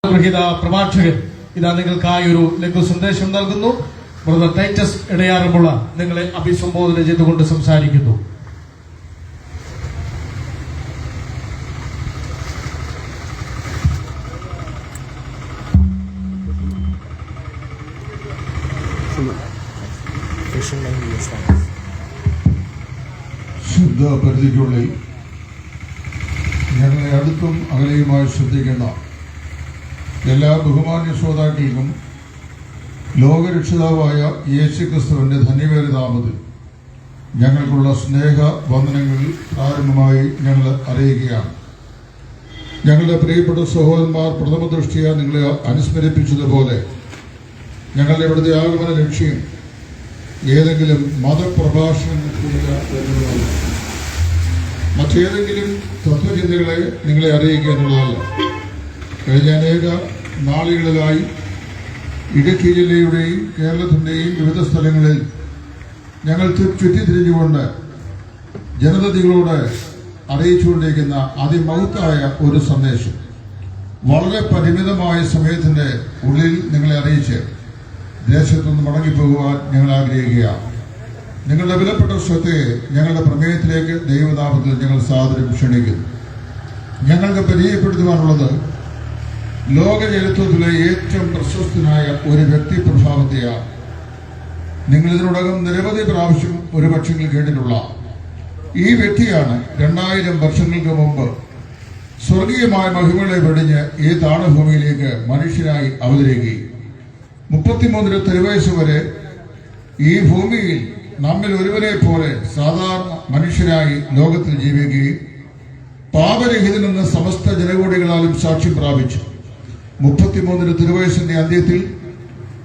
പ്രഭാഷകൻ ഇതാ നിങ്ങൾക്കായി ഒരു ലഘു സന്ദേശം നൽകുന്നു. ബ്രദർ ടൈറ്റസ് ഇടയാറുമുള്ള നിങ്ങളെ അഭിസംബോധന ചെയ്തുകൊണ്ട് സംസാരിക്കുന്നു. ശുദ്ധ പരിധിക്കുള്ളിൽ ഞങ്ങളെ അടുത്തും അകലെയുമായി ശ്രദ്ധിക്കുന്ന എല്ലാ ബഹുമാന്യ ശ്രോതാക്കൾക്കും ലോകരക്ഷിതാവായ യേശുക്രിസ്തുവിന്റെ ധന്യവേറിയ നാമത്തിൽ ഞങ്ങൾക്കുള്ള സ്നേഹ വന്ദനങ്ങൾ പ്രാരംഭമായി ഞങ്ങൾ അറിയിക്കുകയാണ്. ഞങ്ങളുടെ പ്രിയപ്പെട്ട സഹോദരന്മാർ പ്രഥമ ദൃഷ്ടിയ നിങ്ങളെ അനുസ്മരിപ്പിച്ചതുപോലെ ഞങ്ങളുടെ ഇവിടുത്തെ ആഗമന ലക്ഷ്യം ഏതെങ്കിലും മതപ്രഭാഷണങ്ങൾക്കില്ല എന്നുള്ളതല്ല, മറ്റേതെങ്കിലും തത്വചിന്തകളെ നിങ്ങളെ അറിയിക്കുക എന്നുള്ളതല്ല. കഴിഞ്ഞ അനേക നാളുകളിലായി ഇടുക്കി ജില്ലയുടെയും കേരളത്തിൻ്റെയും വിവിധ സ്ഥലങ്ങളിൽ ഞങ്ങൾ ചുറ്റിത്തിരിഞ്ഞുകൊണ്ട് ജനതകളോട് അറിയിച്ചുകൊണ്ടിരിക്കുന്ന അതിമഹത്തായ ഒരു സന്ദേശം വളരെ പരിമിതമായ സമയത്തിൻ്റെ ഉള്ളിൽ നിങ്ങളെ അറിയിച്ച് ദേശത്തുനിന്ന് മടങ്ങിപ്പോകുവാൻ ഞങ്ങൾ ആഗ്രഹിക്കുകയാണ്. നിങ്ങളുടെ വിലപ്പെട്ട ശ്രദ്ധയെ ഞങ്ങളുടെ പ്രമേയത്തിലേക്ക് ദൈവനാമത്തിൽ ഞങ്ങൾ സാദരം ക്ഷണിക്കുന്നു. ഞങ്ങൾക്ക് പരിചയപ്പെടുത്തുവാനുള്ളത് ലോക ചരിത്രത്തിലെ ഏറ്റവും പ്രശസ്തനായ ഒരു വ്യക്തി പ്രഭാവത്തെയാണ്. നിങ്ങൾ ഇതിനോടകം നിരവധി പ്രാവശ്യം ഒരു പക്ഷെങ്കിൽ കേട്ടിട്ടുള്ള ഈ വ്യക്തിയാണ് 2000 വർഷങ്ങൾക്ക് മുമ്പ് സ്വർഗീയമായ മഹിമകളെ വെടിഞ്ഞ് ഈ താണഭൂമിയിലേക്ക് മനുഷ്യനായി അവതരിക്കുകയും 33 തിരുവയസ്സ് വരെ ഈ ഭൂമിയിൽ നമ്മിൽ ഒരുവരെ പോലെ സാധാരണ മനുഷ്യനായി ലോകത്തിൽ ജീവിക്കുകയും പാപരഹിതനെന്ന് സമസ്ത ജനകോടികളാലും സാക്ഷ്യം പ്രാപിച്ചു. 33 തിരുവയസ്സിന്റെ അന്ത്യത്തിൽ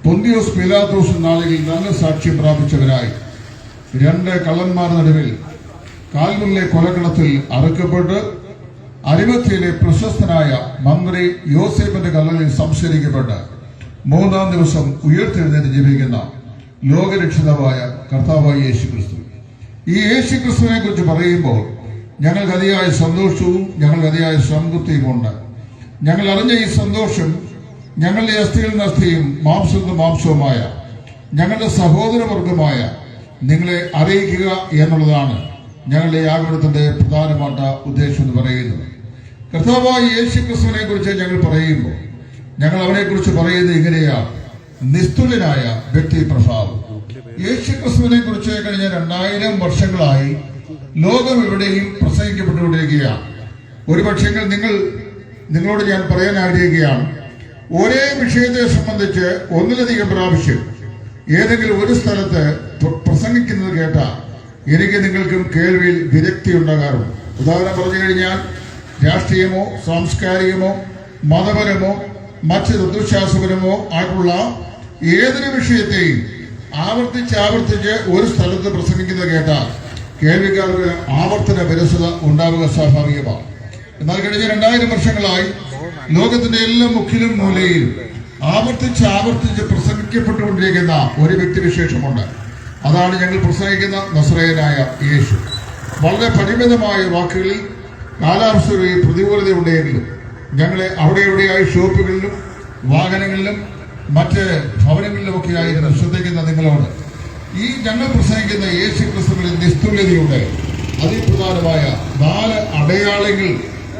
പൊന്തിയോസ് പീലാത്തോസ് നാളുകളിൽ നല്ല സാക്ഷ്യം പ്രാപിച്ചവരായി 2 കള്ളന്മാർ നടുവിൽ കാൽമുറിലെ കൊലക്കടത്തിൽ അറുക്കപ്പെട്ട് അരിമത്യയിലെ പ്രശസ്തനായ മന്ത്രി യോസേഫിന്റെ കല്ലലിൽ സംസ്കരിക്കപ്പെട്ട് 3-ാം ദിവസം ഉയർത്തെഴുന്നേറ്റ് ജീവിക്കുന്ന ലോകരക്ഷിതാവായ കർത്താവായ യേശുക്രിസ്തു. ഈ യേശുക്രിസ്തുവിനെ കുറിച്ച് പറയുമ്പോൾ ഞങ്ങൾക്ക് അതിയായ സന്തോഷവും ഞങ്ങൾക്ക് അതിയായ സംതൃപ്തിയുമുണ്ട്. ഞങ്ങൾ അറിഞ്ഞ ഈ സന്തോഷം ഞങ്ങളുടെ അസ്ഥികളിൽ നിന്ന് അസ്ഥിയും മാംസത്തിൽ മാംസവുമായ ഞങ്ങളുടെ സഹോദരവർഗമായ നിങ്ങളെ അറിയിക്കുക എന്നുള്ളതാണ് ഞങ്ങളുടെ ആഗമനത്തിന്റെ പ്രധാനപ്പെട്ട ഉദ്ദേശം എന്ന് പറയുന്നത്. കർത്താവായ യേശുക്രിസ്തുവിനെ കുറിച്ച് ഞങ്ങൾ പറയുമ്പോൾ ഞങ്ങൾ അവനെക്കുറിച്ച് പറയുന്നത് ഇങ്ങനെയാണ്: നിസ്തുലനായ വ്യക്തി പ്രഭാവം. യേശുക്രിസ്തുവിനെ കുറിച്ച് കഴിഞ്ഞ 2000 വർഷങ്ങളായി ലോകം എവിടെയും പ്രസംഗിക്കപ്പെട്ടുകൊണ്ടിരിക്കുകയാണ്. ഒരു പക്ഷേ നിങ്ങളോട് ഞാൻ പറയാൻ ആഗ്രഹിക്കുകയാണ്, ഒരേ വിഷയത്തെ സംബന്ധിച്ച് ഒന്നിലധികം പ്രാവശ്യം ഏതെങ്കിലും ഒരു സ്ഥലത്ത് പ്രസംഗിക്കുന്നത് കേട്ടാൽ എനിക്ക് നിങ്ങൾക്കും കേൾവിയിൽ വിരക്തി ഉണ്ടാകാറുണ്ട്. ഉദാഹരണം പറഞ്ഞു കഴിഞ്ഞാൽ രാഷ്ട്രീയമോ സാംസ്കാരികമോ മതപരമോ മറ്റ് തത്വശാസ്ത്രപരമോ ആയിട്ടുള്ള ഏതൊരു വിഷയത്തെയും ആവർത്തിച്ച് ഒരു സ്ഥലത്ത് പ്രസംഗിക്കുന്നത് കേട്ടാൽ കേൾവിക്കാർക്ക് ആവർത്തന വിരസത ഉണ്ടാവുക സ്വാഭാവികമാണ്. എന്നാൽ കഴിഞ്ഞ 2000 വർഷങ്ങളായി ലോകത്തിന്റെ എല്ലാ മുക്കിലും മൂലയിലും ആവർത്തിച്ച് പ്രസംഗിക്കപ്പെട്ടുകൊണ്ടിരിക്കുന്ന ഒരു വ്യക്തിവിശേഷമുണ്ട്. അതാണ് ഞങ്ങൾ പ്രസംഗിക്കുന്ന നസ്രയനായ യേശു. വളരെ പരിമിതമായ വാക്കുകളിൽ കാലാവസ്ഥയിൽ പ്രതികൂലതയുണ്ടെങ്കിലും ഞങ്ങളെ അവിടെ എവിടെയായി ഷോപ്പുകളിലും വാഹനങ്ങളിലും മറ്റ് ഭവനങ്ങളിലുമൊക്കെയായി ശ്രദ്ധിക്കുന്ന നിങ്ങളോട് ഈ ഞങ്ങൾ പ്രസംഗിക്കുന്ന യേശു ക്രിസ്തുവിന്റെ നിസ്തുല്യതയുടെ അതിപ്രധാനമായ 4 അടയാളങ്ങൾ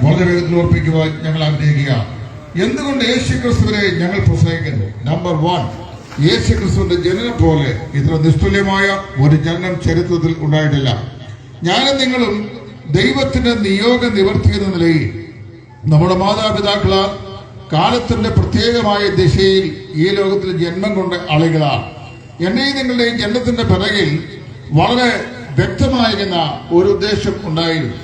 വളരെ വേഗത്തിൽ ഓർപ്പിക്കുവാൻ ഞങ്ങൾ ആഗ്രഹിക്കുകയാണ്. എന്തുകൊണ്ട് യേശു ക്രിസ്തുവിനെ ഞങ്ങൾ പ്രസംഗിക്കുന്നു? നമ്പർ 1, യേശു ക്രിസ്തുവിന്റെ ജനനം പോലെ ഇത്ര നിസ്തുല്യമായ ഒരു ജനനം ചരിത്രത്തിൽ ഉണ്ടായിട്ടില്ല. ഞാനും നിങ്ങളും ദൈവത്തിന്റെ നിയോഗ നിവർത്തി എന്ന നിലയിൽ നമ്മുടെ മാതാപിതാക്കളാൽ കാലത്തിന്റെ പ്രത്യേകമായ ദിശയിൽ ഈ ലോകത്തിൽ ജന്മം കൊണ്ട ആളുകളാണ്. എന്റെയും നിങ്ങളുടെയും ജന്മത്തിന്റെ പിറകിൽ വളരെ വ്യക്തമായിരുന്ന ഒരു ഉദ്ദേശം ഉണ്ടായിരുന്നു.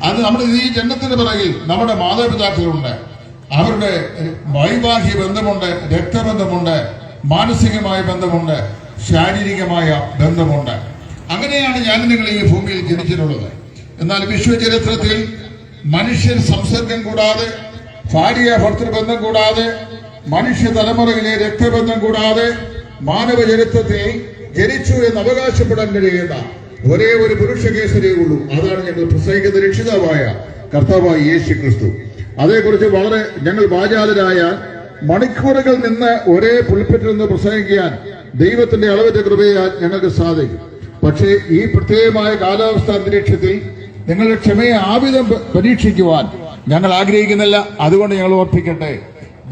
അത് നമ്മുടെ ഈ ജന്മത്തിന്റെ പിറകിൽ നമ്മുടെ മാതാപിതാക്കളുണ്ട്. അവരുടെ വൈവാഹിക ബന്ധമുണ്ട്, രക്തബന്ധമുണ്ട്, മാനസികമായ ബന്ധമുണ്ട്, ശാരീരികമായ ബന്ധമുണ്ട്. അങ്ങനെയാണ് ഞാൻ നിങ്ങൾ ഈ ഭൂമിയിൽ ജനിച്ചിട്ടുള്ളത്. എന്നാൽ വിശ്വചരിത്രത്തിൽ മനുഷ്യർ സംസർഗം കൂടാതെ, ഭാര്യ ഭർത്തൃബന്ധം കൂടാതെ, മനുഷ്യ തലമുറയിലെ രക്തബന്ധം കൂടാതെ മാനവ ചരിത്രത്തിൽ ജനിച്ചു എന്ന് അവകാശപ്പെടാൻ കഴിയുന്ന ഒരേ ഒരു പുരുഷ കേസരേ ഉള്ളൂ. അതാണ് ഞങ്ങൾ പ്രസംഗിക്കുന്ന രക്ഷിതാവായ കർത്താവായ യേശു ക്രിസ്തു. അതേക്കുറിച്ച് വളരെ ഞങ്ങൾ വാചാലരായ മണിക്കൂറുകൾ നിന്ന് ഒരേ പുൽപ്പറ്റിൽ നിന്ന് പ്രസംഗിക്കാൻ ദൈവത്തിന്റെ അളവറ്റ കൃപയാൽ ഞങ്ങൾക്ക് സാധിക്കും. പക്ഷേ ഈ പ്രത്യേകമായ കാലാവസ്ഥാ അന്തരീക്ഷത്തിൽ നിങ്ങളുടെ ക്ഷമയെ ആവിധം പരീക്ഷിക്കുവാൻ ഞങ്ങൾ ആഗ്രഹിക്കുന്നില്ല. അതുകൊണ്ട് ഞങ്ങൾ ഓർപ്പിക്കട്ടെ,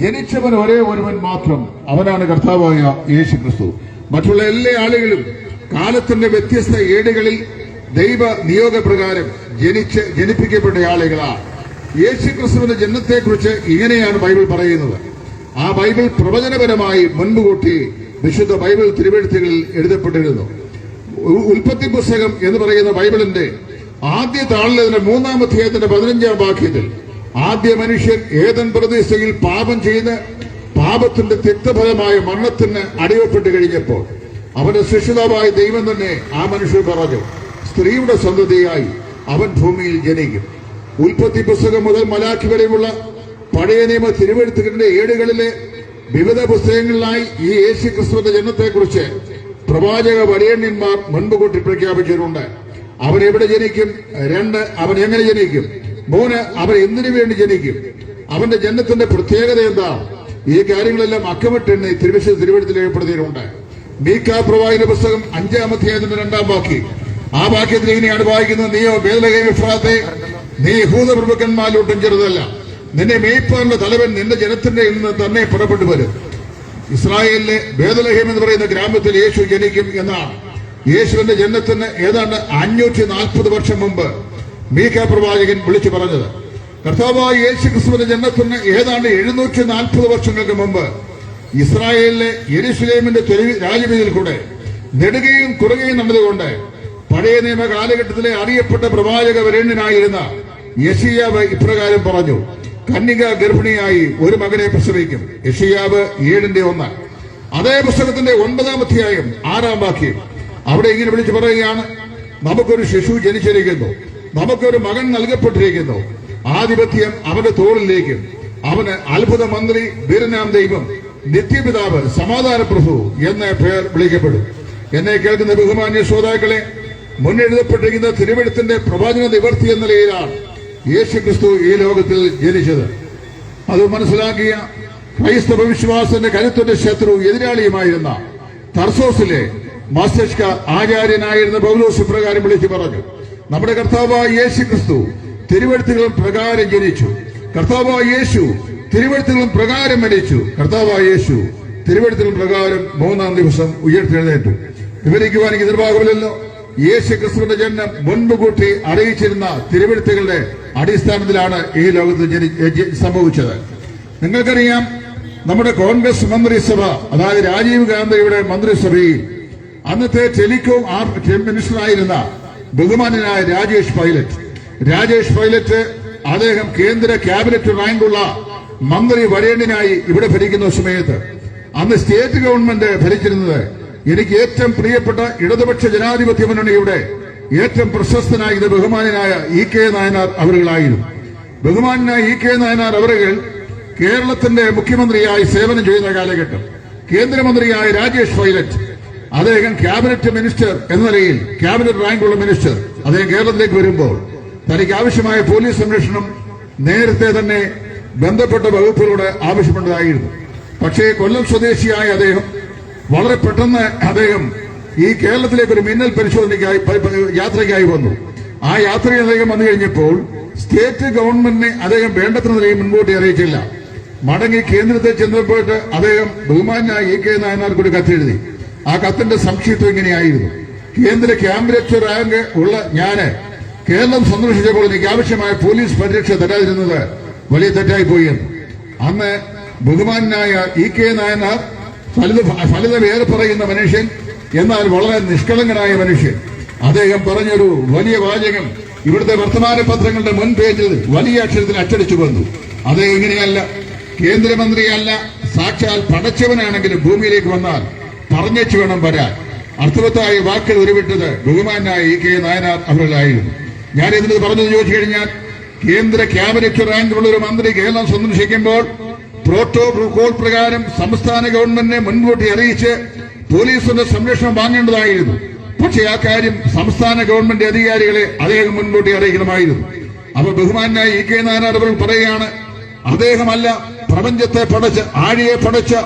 ജനിച്ചവൻ ഒരേ ഒരുവൻ മാത്രം, അവനാണ് കർത്താവായ യേശു ക്രിസ്തു. മറ്റുള്ള എല്ലാ ആളുകളും കാലത്തിന്റെ വ്യത്യസ്ത ഏടുകളിൽ ദൈവ നിയോഗപ്രകാരം ജനിപ്പിക്കപ്പെട്ട ആളുകളാണ്. യേശു ക്രിസ്തുവിന്റെ ജനനത്തെക്കുറിച്ച് ഇങ്ങനെയാണ് ബൈബിൾ പറയുന്നത്. ആ ബൈബിൾ പ്രവചനപരമായി മുൻകൂട്ടി വിശുദ്ധ ബൈബിൾ തിരുവെഴുത്തുകളിൽ എഴുതപ്പെട്ടിരുന്നു. ഉൽപ്പത്തി പുസ്തകം എന്ന് പറയുന്ന ബൈബിളിന്റെ ആദ്യ താളിലെ 3-ാം അധ്യായത്തിന്റെ 15-ാം വാക്യത്തിൽ ആദ്യ മനുഷ്യൻ ഏദൻ പ്രദേശയിൽ പാപം ചെയ്ത് പാപത്തിന്റെ തിക്തഫലമായ മരണത്തിന് അടിവപ്പെട്ട് കഴിഞ്ഞപ്പോൾ അവന്റെ സൃഷ്ടിതാവായ ദൈവം തന്നെ ആ മനുഷ്യൻ പറഞ്ഞു, സ്ത്രീയുടെ സന്തതിയായി അവൻ ഭൂമിയിൽ ജനിക്കും. ഉൽപ്പത്തി പുസ്തകം മുതൽ മലാഖി വരെയുള്ള പഴയ നിയമ തിരുവെഴുത്തുകളുടെ ഏടുകളിലെ വിവിധ പുസ്തകങ്ങളിലായി ഈ യേശു ക്രിസ്തുവിന്റെ ജനനത്തെക്കുറിച്ച് പ്രവാചക വരേണ്യന്മാർ മുൻപ് കൂട്ടി പ്രഖ്യാപിച്ചിട്ടുണ്ട്. അവൻ എവിടെ ജനിക്കും? 2, അവൻ എങ്ങനെ ജനിക്കും? 3, അവൻ എന്തിനു വേണ്ടി ജനിക്കും? അവന്റെ ജനനത്തിന്റെ പ്രത്യേകത എന്താ? ഈ കാര്യങ്ങളെല്ലാം അക്കമിട്ടെണ്ണി തിരുവെഴുത്തിൽ രേഖപ്പെടുത്തിയിട്ടുണ്ട്. മീഖാ പ്രവാചകന്റെ പുസ്തകം 5-ാം അധ്യായത്തിന്റെ 2-ാം വാക്യം. ആ വാക്യത്തിൽ ഇങ്ങനെയാണ് വായിക്കുന്നത്, നീയോ ബേത്ലഹേം എഫ്രാത്തേ, നീ യഹൂദ പ്രഭുക്കന്മാരിലൊട്ടും ചെറുതല്ല, നിന്നെ മേയ്പ്പാനുള്ള തലവൻ നിന്റെ ജനത്തിന്റെ നിന്ന് തന്നെ പുറപ്പെട്ടു വരും. ഇസ്രായേലിലെ ബേത്ലഹേം എന്ന് പറയുന്ന ഗ്രാമത്തിൽ യേശു ജനിക്കും എന്നാണ്. യേശുവിന്റെ ജനനത്തിന് ഏതാണ്ട് 540 വർഷം മുമ്പ് മീഖാ പ്രവാചകൻ വിളിച്ചു പറഞ്ഞത്. കർത്താവായ യേശു ക്രിസ്തുവിന്റെ ജനനത്തിന് ഏതാണ്ട് 740 വർഷങ്ങൾക്ക് മുമ്പ് ഇസ്രായേലിലെ യെരുശലേമിന്റെ രാജവീതിയിൽ കൂടെ നെടുകയും കുറുകയും നടന്നുകൊണ്ട് പഴയ നിയമ കാലഘട്ടത്തിലെ അറിയപ്പെട്ട പ്രവാചക വരേണ്യനായിരുന്ന യെശയ്യാവ് ഇപ്രകാരം പറഞ്ഞു, കന്യക ഗർഭിണിയായി ഒരു മകനെ പ്രസവിക്കും. യെശയ്യാവ് 7:1. അതേ പുസ്തകത്തിന്റെ 9-ാം അധ്യായം 6-ാം വാക്യം അവിടെ ഇങ്ങനെ വിളിച്ചു പറയുകയാണ്, നമുക്കൊരു ശിശു ജനിച്ചിരിക്കുന്നു, നമുക്കൊരു മകൻ നൽകപ്പെട്ടിരിക്കുന്നു, ആധിപത്യം അവന്റെ തോളിലേക്കും, അവന് അത്ഭുത മന്ത്രി, വീരനാം ദൈവം, നിത്യപിതാവ്, സമാധാന പ്രഭു എന്ന പേർ വിളിക്കപ്പെടും. എന്നെ കേൾക്കുന്ന ബഹുമാന്യ ശ്രോതാക്കളെ, മുന്നെഴുതപ്പെട്ടിരിക്കുന്ന തിരുവെഴുത്തിന്റെ പ്രവാചക നിവർത്തി എന്ന നിലയിലാണ് യേശു ക്രിസ്തു ഈ ലോകത്തിൽ ജനിച്ചത്. അത് മനസ്സിലാക്കിയ ക്രൈസ്തവ വിശ്വാസത്തിന്റെ കരുത്തുറ്റ ശത്രു എതിരാളിയുമായിരുന്ന തർസോസിലെ മസ്തിഷ്ക ആചാര്യനായിരുന്ന പൗലോസ് പ്രകാരം വിളിച്ചു പറഞ്ഞു, നമ്മുടെ കർത്താവായ യേശു ക്രിസ്തു തിരുവെഴുത്തുകളും പ്രകാരം ജനിച്ചു, കർത്താവായ യേശു തിരുവെഴുത്തുകളും പ്രകാരം മരിച്ചു, കർത്താവായ യേശു തിരുവെഴുത്തുകളും പ്രകാരം 3-ാം ദിവസം ഉയർത്തെഴുന്നേറ്റു. വിവരിക്കുവാൻ എനിക്ക് നിർവാഹമില്ലല്ലോ. യേശു ക്രിസ്തുവിന്റെ ജനനം മുൻപ് കൂട്ടി അറിയിച്ചിരുന്ന തിരുവെഴുത്തുകളുടെ അടിസ്ഥാനത്തിലാണ് ഈ ലോകത്ത് സംഭവിച്ചത്. നിങ്ങൾക്കറിയാം, നമ്മുടെ കോൺഗ്രസ് മന്ത്രിസഭ, അതായത് രാജീവ് ഗാന്ധിയുടെ മന്ത്രിസഭയിൽ അന്നത്തെ ടെലികോം മിനിസ്റ്ററായിരുന്ന ബഹുമാനനായ രാജേഷ് പൈലറ്റ് അദ്ദേഹം കേന്ദ്ര ക്യാബിനറ്റ് റാങ്കുള്ള മന്ത്രി വരേണ്യനായി ഇവിടെ ഭരിക്കുന്ന സമയത്ത് അന്ന് സ്റ്റേറ്റ് ഗവൺമെന്റ് ഭരിച്ചിരുന്നത് എനിക്ക് ഏറ്റവും പ്രിയപ്പെട്ട ഇടതുപക്ഷ ജനാധിപത്യ മുന്നണിയുടെ ഏറ്റവും പ്രശസ്തനായ ബഹുമാനനായ ഇ.കെ. നായനാർ അവരുകളായിരുന്നു. ബഹുമാനായ ഇ.കെ. നായനാർ അവരുകൾ കേരളത്തിന്റെ മുഖ്യമന്ത്രിയായി സേവനം ചെയ്യുന്ന കാലഘട്ടം കേന്ദ്രമന്ത്രിയായ രാജേഷ് പൈലറ്റ് അദ്ദേഹം ക്യാബിനറ്റ് മിനിസ്റ്റർ എന്ന നിലയിൽ ക്യാബിനറ്റ് റാങ്കുള്ള മിനിസ്റ്റർ അദ്ദേഹം കേരളത്തിലേക്ക് വരുമ്പോൾ തനിക്ക് ആവശ്യമായ പോലീസ് സംരക്ഷണം നേരത്തെ തന്നെ ബന്ധപ്പെട്ട വകുപ്പുകളോട് ആവശ്യപ്പെട്ടതായിരുന്നു. പക്ഷേ കൊല്ലം സ്വദേശിയായ അദ്ദേഹം വളരെ പെട്ടെന്ന് അദ്ദേഹം ഈ കേരളത്തിലേക്ക് ഒരു മിന്നൽ പരിശോധനയ്ക്കായി യാത്രയ്ക്കായി വന്നു. ആ യാത്രയിൽ അദ്ദേഹം വന്നു കഴിഞ്ഞപ്പോൾ സ്റ്റേറ്റ് ഗവൺമെന്റിനെ അദ്ദേഹം വേണ്ടത്ര നിലയിൽ മുൻകൂട്ടി അറിയിച്ചില്ല. മടങ്ങി കേന്ദ്രത്തിൽ ചെന്നപ്പോയിട്ട് അദ്ദേഹം ബഹുമാനായ ഇ.കെ. നായനാർക്ക് ഒരു കത്തെഴുതി. ആ കത്തിന്റെ സംക്ഷിപ്തം ഇങ്ങനെയായിരുന്നു, കേന്ദ്ര ക്യാബിനറ്റ് റാങ്ക് ഉള്ള ഞാന് കേരളം സന്ദർശിച്ചപ്പോൾ എനിക്ക് ആവശ്യമായ പോലീസ് പരിരക്ഷ തരാതിരുന്നത് വലിയ തെറ്റായി പോയി എന്ന്. അന്ന് ബഹുമാനായ ഇ.കെ. നായനാർ ഫലിതമേറെ പറയുന്ന മനുഷ്യൻ, എന്നാൽ വളരെ നിഷ്കളങ്കനായ മനുഷ്യൻ, അദ്ദേഹം പറഞ്ഞൊരു വലിയ വാചകം ഇവിടുത്തെ വർത്തമാന പത്രങ്ങളുടെ മുൻ പേജിൽ വലിയ അക്ഷരത്തിൽ അച്ചടിച്ചു വന്നു. അദ്ദേഹം ഇങ്ങനെയല്ല, കേന്ദ്രമന്ത്രിയല്ല, സാക്ഷാൽ പടച്ചവനാണെങ്കിലും ഭൂമിയിലേക്ക് വന്നാൽ പറഞ്ഞേച്ചു വേണം വരാൻ. അർത്ഥവത്തായ വാക്കുകൾ ഉരുവിട്ടത് ബഹുമാനായ ഇ.കെ. നായനാർ അവരിലായിരുന്നു. ഞാൻ ഇതിന് പറഞ്ഞത് ചോദിച്ചു കഴിഞ്ഞാൽ, കേന്ദ്ര ക്യാബിനറ്റ് റാങ്കിലുള്ള ഒരു മന്ത്രി കേരളം സന്ദർശിക്കുമ്പോൾ പ്രോട്ടോകോൾ പ്രകാരം സംസ്ഥാന ഗവൺമെന്റിനെ മുൻകൂട്ടി അറിയിച്ച് പോലീസിന്റെ സംരക്ഷണം വാങ്ങേണ്ടതായിരുന്നു. പക്ഷേ ആ കാര്യം സംസ്ഥാന ഗവൺമെന്റ് അധികാരികളെ അദ്ദേഹം മുൻകൂട്ടി അറിയിക്കണമായിരുന്നു. അപ്പൊ ബഹുമാനായ ഇ.കെ. നായനാർ അവർ പറയുകയാണ്, അദ്ദേഹമല്ല പ്രപഞ്ചത്തെ പടച്ച്, ആഴിയെ പടച്ച്,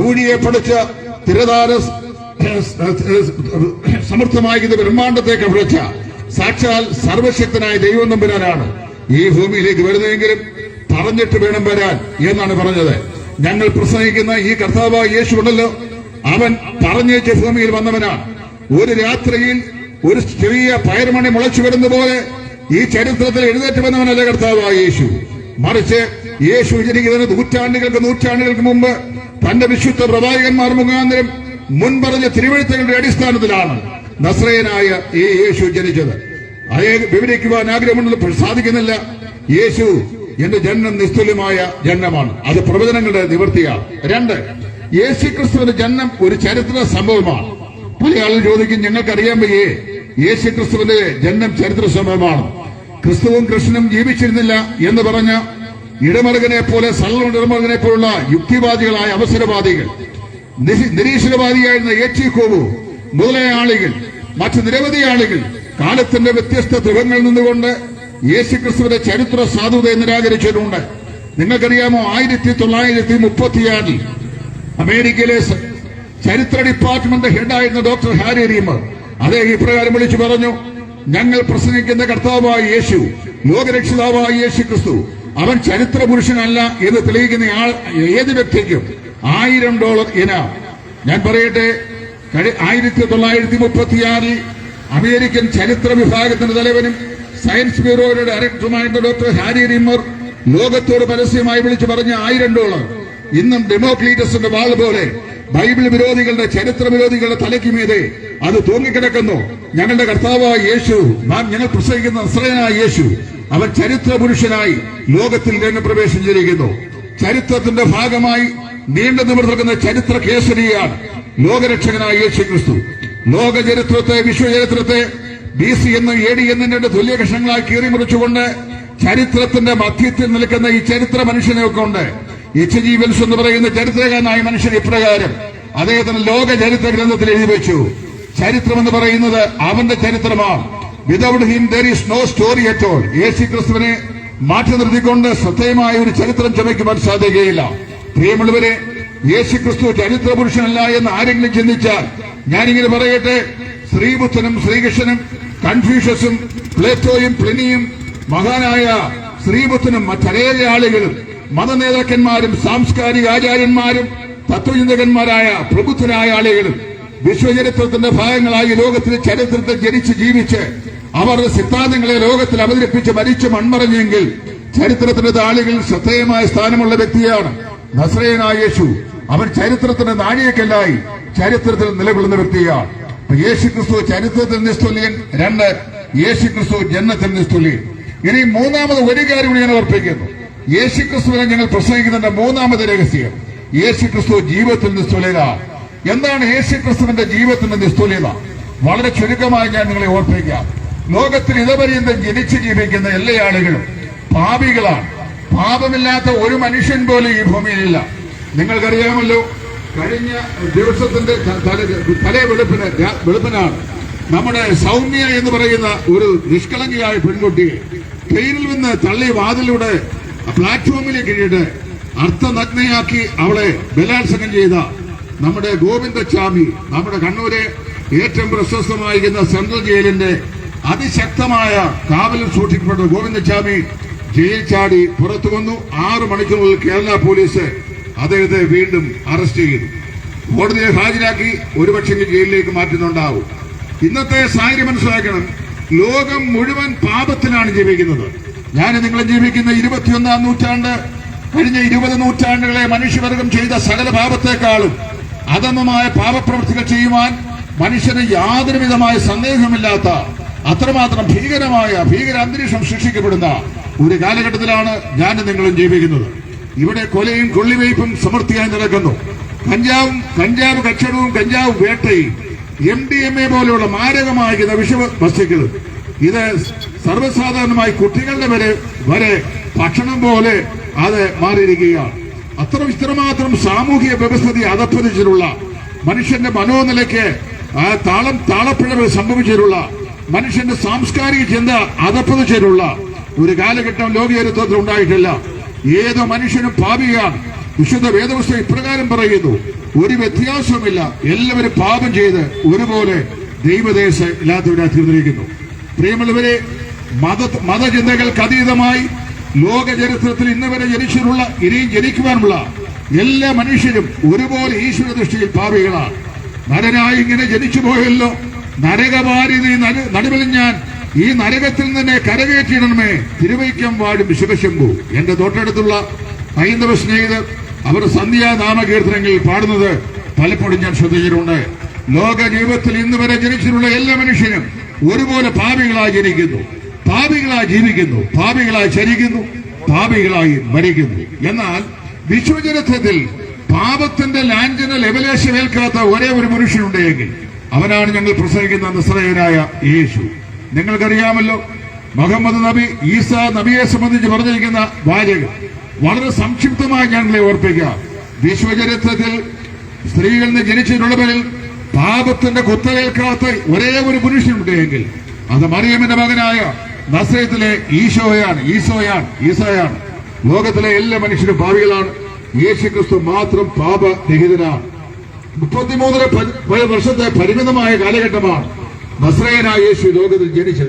ഊഴിയെ പടച്ച്, തിരതാര സമർത്ഥമായത് ബ്രഹ്മാണ്ടത്തേക്ക് വിളിച്ച സാക്ഷാൽ സർവശക്തനായ ദൈവം തമ്പുരാനാണ് ഈ ഭൂമിയിലേക്ക് വരുന്നതെങ്കിലും പറഞ്ഞിട്ട് വേണം വരാൻ എന്നാണ് പറഞ്ഞത്. ഞങ്ങൾ പ്രസംഗിക്കുന്ന ഈ കർത്താവായ യേശു ഉണ്ടല്ലോ, അവൻ പറഞ്ഞേച്ച് ഭൂമിയിൽ വന്നവനാണ്. ഒരു രാത്രിയിൽ ഒരു ചെറിയ പയർമണി മുളച്ചു വരുന്ന പോലെ ഈ ചരിത്രത്തിൽ എഴുന്നേറ്റ് വന്നവനല്ല കർത്താവായ യേശു. മറിച്ച് യേശു ജനിക്കുന്നത് നൂറ്റാണ്ടുകൾക്ക് മുമ്പ് തന്റെ വിശുദ്ധ പ്രവാചകന്മാർ മുഖാന്തരം മുൻപറഞ്ഞ തിരുവെഴുത്തുകളുടെ അടിസ്ഥാനത്തിലാണ് നസ്രയനായ ഈ യേശു ജനിച്ചത്. അതേ വിവരിക്കുവാൻ ആഗ്രഹമുണ്ടെങ്കിൽ സാധിക്കുന്നില്ല. യേശു എന്റെ ജന്മം നിസ്തുല്യമായ ജന്മമാണ്. അത് പ്രവചനങ്ങളുടെ നിവൃത്തിയാണ്. 2, യേശുക്രിസ്തുവിന്റെ ജന്മം ഒരു ചരിത്ര സംഭവമാണ്. പല ആളുകൾ ചോദിക്കും, ഞങ്ങൾക്കറിയാൻ വയ്യേ യേശുക്രിസ്തുവിന്റെ ജന്മം ചരിത്ര സംഭവമാണ്. ക്രിസ്തുവും കൃഷ്ണനും ജീവിച്ചിരുന്നില്ല എന്ന് പറഞ്ഞ ഇടമറുകനെ പോലെ, സള്ളോൺ ഇടമറുകനെ പോലുള്ള യുക്തിവാദികളായ അവസരവാദികൾ, നിരീശ്വരവാദിയായിരുന്ന യേച്ചീക്കോവു മുതലായ ആളുകൾ, മറ്റു നിരവധി ആളുകൾ കാലത്തിന്റെ വ്യത്യസ്ത ധ്രുവങ്ങളിൽ നിന്നുകൊണ്ട് യേശുക്രിസ്തുവിന്റെ ചരിത്ര സാധുതയെ നിരാകരിച്ചിട്ടുണ്ട്. നിങ്ങൾക്കറിയാമോ, 1936 അമേരിക്കയിലെ ചരിത്ര ഡിപ്പാർട്ട്മെന്റ് ഹെഡായിരുന്ന ഡോക്ടർ ഹാരി റീമർ അദ്ദേഹം ഇപ്രകാരം വിളിച്ചു പറഞ്ഞു, ഞങ്ങൾ പ്രസംഗിക്കുന്ന കർത്താവായ യേശു, ലോകരക്ഷിതാവായ യേശു ക്രിസ്തു, അവൻ ചരിത്ര പുരുഷനല്ല എന്ന് തെളിയിക്കുന്ന ഏത് വ്യക്തിക്കും $1000 ഇനാം. ഞാൻ പറയട്ടെ, 1936 അമേരിക്കൻ ചരിത്ര വിഭാഗത്തിന്റെ തലവനും സയൻസ് ബ്യൂറോയുടെ ഡയറക്ടറുമായിരുന്ന ഡോക്ടർ ഹാരി റിമ്മർ ലോകത്തോട് പരസ്യമായി വിളിച്ചു പറഞ്ഞ $1000 ഇന്നും ഡെമോക്ലീറ്റസിന്റെ വാൾ പോലെ ബൈബിൾ വിരോധികളുടെ, ചരിത്ര വിരോധികളുടെ തലയ്ക്ക് മീതെ അത് തൂങ്ങിക്കിടക്കുന്നു. ഞങ്ങളുടെ കർത്താവായ യേശു, ഞങ്ങൾ പ്രസംഗിക്കുന്ന നസ്രയനായ യേശു, അവൻ ചരിത്ര പുരുഷനായി ലോകത്തിൽ രംഗപ്രവേശം ചെയ്തിരിക്കുന്നു. ചരിത്രത്തിന്റെ ഭാഗമായി നീണ്ടു നിവർത്തുന്ന ചരിത്ര കേസരിയാണ് ലോകരക്ഷകനായ യേശു ക്രിസ്തു. ലോക ചരിത്രത്തെ, വിശ്വചരിത്രത്തെ BC എന്നും AD എന്നും 2 തുല്യ കഷങ്ങളായി കീറിമുറിച്ചുകൊണ്ട് ചരിത്രത്തിന്റെ മധ്യത്തിൽ നിൽക്കുന്ന ഈ ചരിത്ര മനുഷ്യനെയൊക്കെ ഉണ്ട്. H.G. വെൽസ് എന്ന് പറയുന്ന ചരിത്രകാരനായ മനുഷ്യൻ ഇപ്രകാരം അദ്ദേഹത്തിന് ലോക ചരിത്ര ഗ്രന്ഥത്തിൽ എഴുതി വെച്ചു, ചരിത്രം എന്ന് പറയുന്നത് അവന്റെ ചരിത്രമാണ്. Without him there is no story at all. യേശു ക്രിസ്തുവിനെ മാറ്റി നിർത്തിക്കൊണ്ട് സത്യമായ ഒരു ചരിത്രം ചമയ്ക്കുവാൻ സാധിക്കുകയില്ല. പ്രിയമുള്ളവരെ, യേശു ക്രിസ്തു ചരിത്ര പുരുഷനല്ല എന്ന് ആരെങ്കിലും ചിന്തിച്ചാൽ ഞാനിങ്ങനെ പറയട്ടെ, ശ്രീബുദ്ധനും ശ്രീകൃഷ്ണനും കൺഫ്യൂഷ്യസും പ്ലേറ്റോയും പ്ലിനിയും മഹാനായ ശ്രീബുദ്ധനും മറ്റനേക ആളുകളും മതനേതാക്കന്മാരും സാംസ്കാരിക ആചാര്യന്മാരും തത്വചിന്തകന്മാരായ പ്രബുദ്ധരായ ആളുകളും വിശ്വചരിത്രത്തിന്റെ ഭാഗങ്ങളായി ലോകത്തിലെ ചരിത്രത്തിൽ ജനിച്ച് ജീവിച്ച് അവരുടെ സിദ്ധാന്തങ്ങളെ ലോകത്തിൽ അവതരിപ്പിച്ച് മരിച്ചു മൺമറഞ്ഞെങ്കിൽ ചരിത്രത്തിന്റെ താളുകളിൽ ശ്രദ്ധേയമായ സ്ഥാനമുള്ള വ്യക്തിയാണ് നസ്രയനായ യേശു. അവൻ ചരിത്രത്തിന്റെ നാഴികക്കല്ലായി ചരിത്രത്തിൽ നിലകൊള്ളുന്ന വ്യക്തിയാണ്. യേശു ക്രിസ്തു ചരിത്രത്തിൽ നിസ്തുല്യൻ. 2, യേശു ക്രിസ്തു ജന്മത്തിൽ നിസ്തുല്യൻ. ഇനി മൂന്നാമത് ഒരു കാര്യം കൂടി ഞാൻ ഓർപ്പിക്കുന്നു. യേശു ക്രിസ്തുവിനെ ഞങ്ങൾ പ്രസംഗിക്കുന്നതിന്റെ മൂന്നാമത് രഹസ്യം, യേശു ക്രിസ്തു ജീവിതത്തിൽ നിസ്തുല്യത. എന്താണ് യേശു ക്രിസ്തുവിന്റെ ജീവിതത്തിന്റെ നിസ്തുല്യത? വളരെ ചുരുക്കമായി ഞാൻ നിങ്ങളെ ഓർപ്പിക്കാം. ലോകത്തിൽ ഇതപര്യന്തം ജനിച്ച് ജീവിക്കുന്ന എല്ലാ ആളുകളും പാപികളാണ്. പാപമില്ലാത്ത ഒരു മനുഷ്യൻ പോലും ഈ ഭൂമിയിലില്ല. നിങ്ങൾക്കറിയാമല്ലോ, കഴിഞ്ഞ ദിവസത്തിന്റെ തലേ വെളുപ്പിനാണ് നമ്മുടെ സൗമ്യ എന്ന് പറയുന്ന ഒരു നിഷ്കളങ്കയായ പെൺകുട്ടിയെ ട്രെയിനിൽ നിന്ന് തള്ളി വാതിലൂടെ പ്ലാറ്റ്ഫോമിലേക്ക് ഇട്ടിട്ട് അർത്ഥനഗ്നയാക്കി അവളെ ബലാത്സംഗം ചെയ്ത നമ്മുടെ ഗോവിന്ദച്ചാമി, നമ്മുടെ കണ്ണൂരെ ഏറ്റവും പ്രശസ്തമായിരിക്കുന്ന സെൻട്രൽ ജയിലിന്റെ അതിശക്തമായ കാവലിൽ സൂക്ഷിക്കപ്പെട്ട ഗോവിന്ദച്ചാമി ജയിൽ ചാടി പുറത്തു വന്നു. 6 മണിക്കൂറിൽ കേരള പോലീസ് അദ്ദേഹത്തെ വീണ്ടും അറസ്റ്റ് ചെയ്തു. കോടതിയെ ഹാജരാക്കി ഒരുപക്ഷെ ജയിലിലേക്ക് മാറ്റുന്നുണ്ടാവും. ഇന്നത്തെ സാഹചര്യം മനസ്സിലാക്കണം. ലോകം മുഴുവൻ പാപത്തിലാണ് ജീവിക്കുന്നത്. ഞാൻ നിങ്ങളെ ജീവിക്കുന്ന 21-ാം നൂറ്റാണ്ട്, കഴിഞ്ഞ 20 നൂറ്റാണ്ടുകളെ മനുഷ്യവർഗം ചെയ്ത സകല പാപത്തെക്കാളും അധമമായ പാപപ്രവൃത്തികൾ ചെയ്യുവാൻ മനുഷ്യന് യാതൊരു വിധമായ സന്ദേഹമില്ലാത്ത അത്രമാത്രം ഭീകര അന്തരീക്ഷം സൃഷ്ടിക്കപ്പെടുന്ന ഒരു കാലഘട്ടത്തിലാണ് ഞാൻ നിങ്ങളും ജീവിക്കുന്നത്. ഇവിടെ കൊലയും കൊള്ളിവയ്പും സമൃദ്ധിയായി നടക്കുന്നു. കഞ്ചാവ് കച്ചവടവും കഞ്ചാവ് വേട്ടയും MDMA പോലെയുള്ള മാരകമായിരിക്കുന്ന വിഷവസ്തുക്കളും ഇത് സർവ്വസാധാരണമായി കുട്ടികളുടെ വരെ ഭക്ഷണം പോലെ അത് മാറിയിരിക്കുകയാണ്. ഇത്രമാത്രം സാമൂഹിക വ്യവസ്ഥിതി അധപ്പതിച്ചിട്ടുള്ള, മനുഷ്യന്റെ മനോനിലയ്ക്ക് താളപ്പിഴവ് സംഭവിച്ചിട്ടുള്ള, മനുഷ്യന്റെ സാംസ്കാരിക ചിന്ത അധപ്പതിച്ചിട്ടുള്ള ഒരു കാലഘട്ടം ലോക ചരിത്രത്തിൽ ഉണ്ടായിട്ടില്ല. ഏതോ മനുഷ്യനും പാപിയാണ്. വിശുദ്ധ വേദപുസ്തകം ഇപ്രകാരം പറയുന്നു, ഒരു വ്യത്യാസവുമില്ല, എല്ലാവരും പാപം ചെയ്ത് ഒരുപോലെ ദൈവദേശ ഇല്ലാത്തവരായി തീർന്നിരിക്കുന്നു. പ്രിയമുള്ളവരെ, മതചിന്തകൾക്ക് അതീതമായി ലോക ചരിത്രത്തിൽ ഇന്ന് വരെ ജനിച്ചിട്ടുള്ള ഇനിയും ജനിക്കുവാനുള്ള എല്ലാ മനുഷ്യരും ഒരുപോലെ ഈശ്വര ദൃഷ്ടിയിൽ പാപികളാണ്. നരനായി ഇങ്ങനെ ജനിച്ചു പോയല്ലോ, നരകവാരിധി നടുവിൽ ഞാൻ ഈ നരകത്തിൽ തന്നെ കരകയറ്റിയിടണമേ, തിരുവൈക്കം വാഴും ശിവശംഭു. എന്റെ തൊട്ടടുത്തുള്ള ഹൈന്ദവ സ്നേഹിതർ അവർ സന്ധ്യാനാമകീർത്തനങ്ങൾ പാടുന്നത് പലപ്പോഴും ഞാൻ ശ്രദ്ധിച്ചിട്ടുണ്ട്. ലോക ജീവിതത്തിൽ ഇന്ന് വരെ ജനിച്ചിട്ടുള്ള എല്ലാ മനുഷ്യരും ഒരുപോലെ പാപികളായി ജനിക്കുന്നു, പാപികളായി ജീവിക്കുന്നു, പാപികളായി ചരിക്കുന്നു, പാപികളായി മരിക്കുന്നു. എന്നാൽ വിശ്വചരിത്രത്തിൽ പാപത്തിന്റെ ലാഞ്ചന ലെവലേശമേൽക്കാത്ത ഒരേ ഒരു മനുഷ്യനുണ്ടെങ്കിൽ അവനാണ് ഞങ്ങൾ പ്രസംഗിക്കുന്ന നസ്രയനായ യേശു. നിങ്ങൾക്കറിയാമല്ലോ, മുഹമ്മദ് നബി ഈസാ നബിയെ സംബന്ധിച്ച് പറഞ്ഞിരിക്കുന്ന വാചകം വളരെ സംക്ഷിപ്തമായി ഞങ്ങളെ ഓർപ്പിക്കാം. വിശ്വചരിത്രത്തിൽ സ്ത്രീകളിൽ നിന്ന് ജനിച്ചിട്ടുള്ളവരിൽ പാപത്തിന്റെ കുത്തലേൽക്കാത്ത ഒരേ ഒരു പുരുഷനുണ്ടെങ്കിൽ അത് മറിയമിന്റെ മകനായ നസ്രയത്തിലെ ഈസോയാണ്. ലോകത്തിലെ എല്ലാ മനുഷ്യരും പാപികളാണ്. യേശുക്രിസ്തു മാത്രം പാപരഹിതനാണ്. 33 വർഷത്തെ പരിമിതമായ കാലഘട്ടമാണ് നസ്രയനായ യേശു ലോകത്തിൽ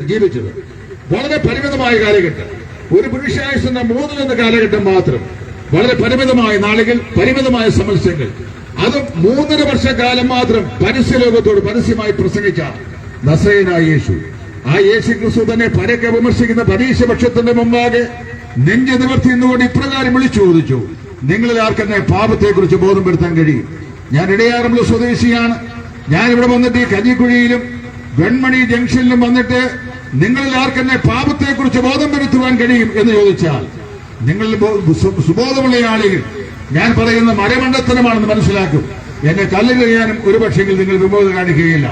ജീവിച്ചത്. വളരെ പരിമിതമായ കാലഘട്ടം, ഒരു പുരുഷായുസിന്റെ 3 കാലഘട്ടം മാത്രം. വളരെ പരിമിതമായ നാളുകൾ, പരിമിതമായ സമസ്യകൾ, അതും 3.5 വർഷക്കാലം മാത്രം പരസ്യലോകത്തോട് പരസ്യമായി പ്രസംഗിച്ച നസ്രയനായ യേശു. ആ യേശു ക്രിസ്തു തന്നെ പരക്കെ വിമർശിക്കുന്ന പരീക്ഷപക്ഷത്തിന്റെ മുമ്പാകെ നെഞ്ചു നിവർത്തി നിന്നുകൊണ്ട് ഇപ്രകാരം വിളിച്ചു ചോദിച്ചു, നിങ്ങളിൽ ആർക്കെന്നെ പാപത്തെക്കുറിച്ച് ബോധപ്പെടുത്താൻ കഴിയും? ഞാൻ ഇടയാറുമുള്ള സ്വദേശിയാണ്. ഞാനിവിടെ വന്നിട്ട് ഈ കഞ്ഞിക്കുഴിയിലും വെൺമണി ജംഗ്ഷനിലും വന്നിട്ട് നിങ്ങളിൽ ആർക്കെന്നെ പാപത്തെക്കുറിച്ച് ബോധം വരുത്തുവാൻ കഴിയും എന്ന് ചോദിച്ചാൽ, നിങ്ങൾ സുബോധമുള്ള ആളുകൾ ഞാൻ പറയുന്ന മരമണ്ടത്തരമാണെന്ന് മനസ്സിലാക്കും. എന്നെ കല്ലുകയാനും ഒരു പക്ഷെങ്കിൽ നിങ്ങൾ വിമോചനം കാണിക്കുകയില്ല.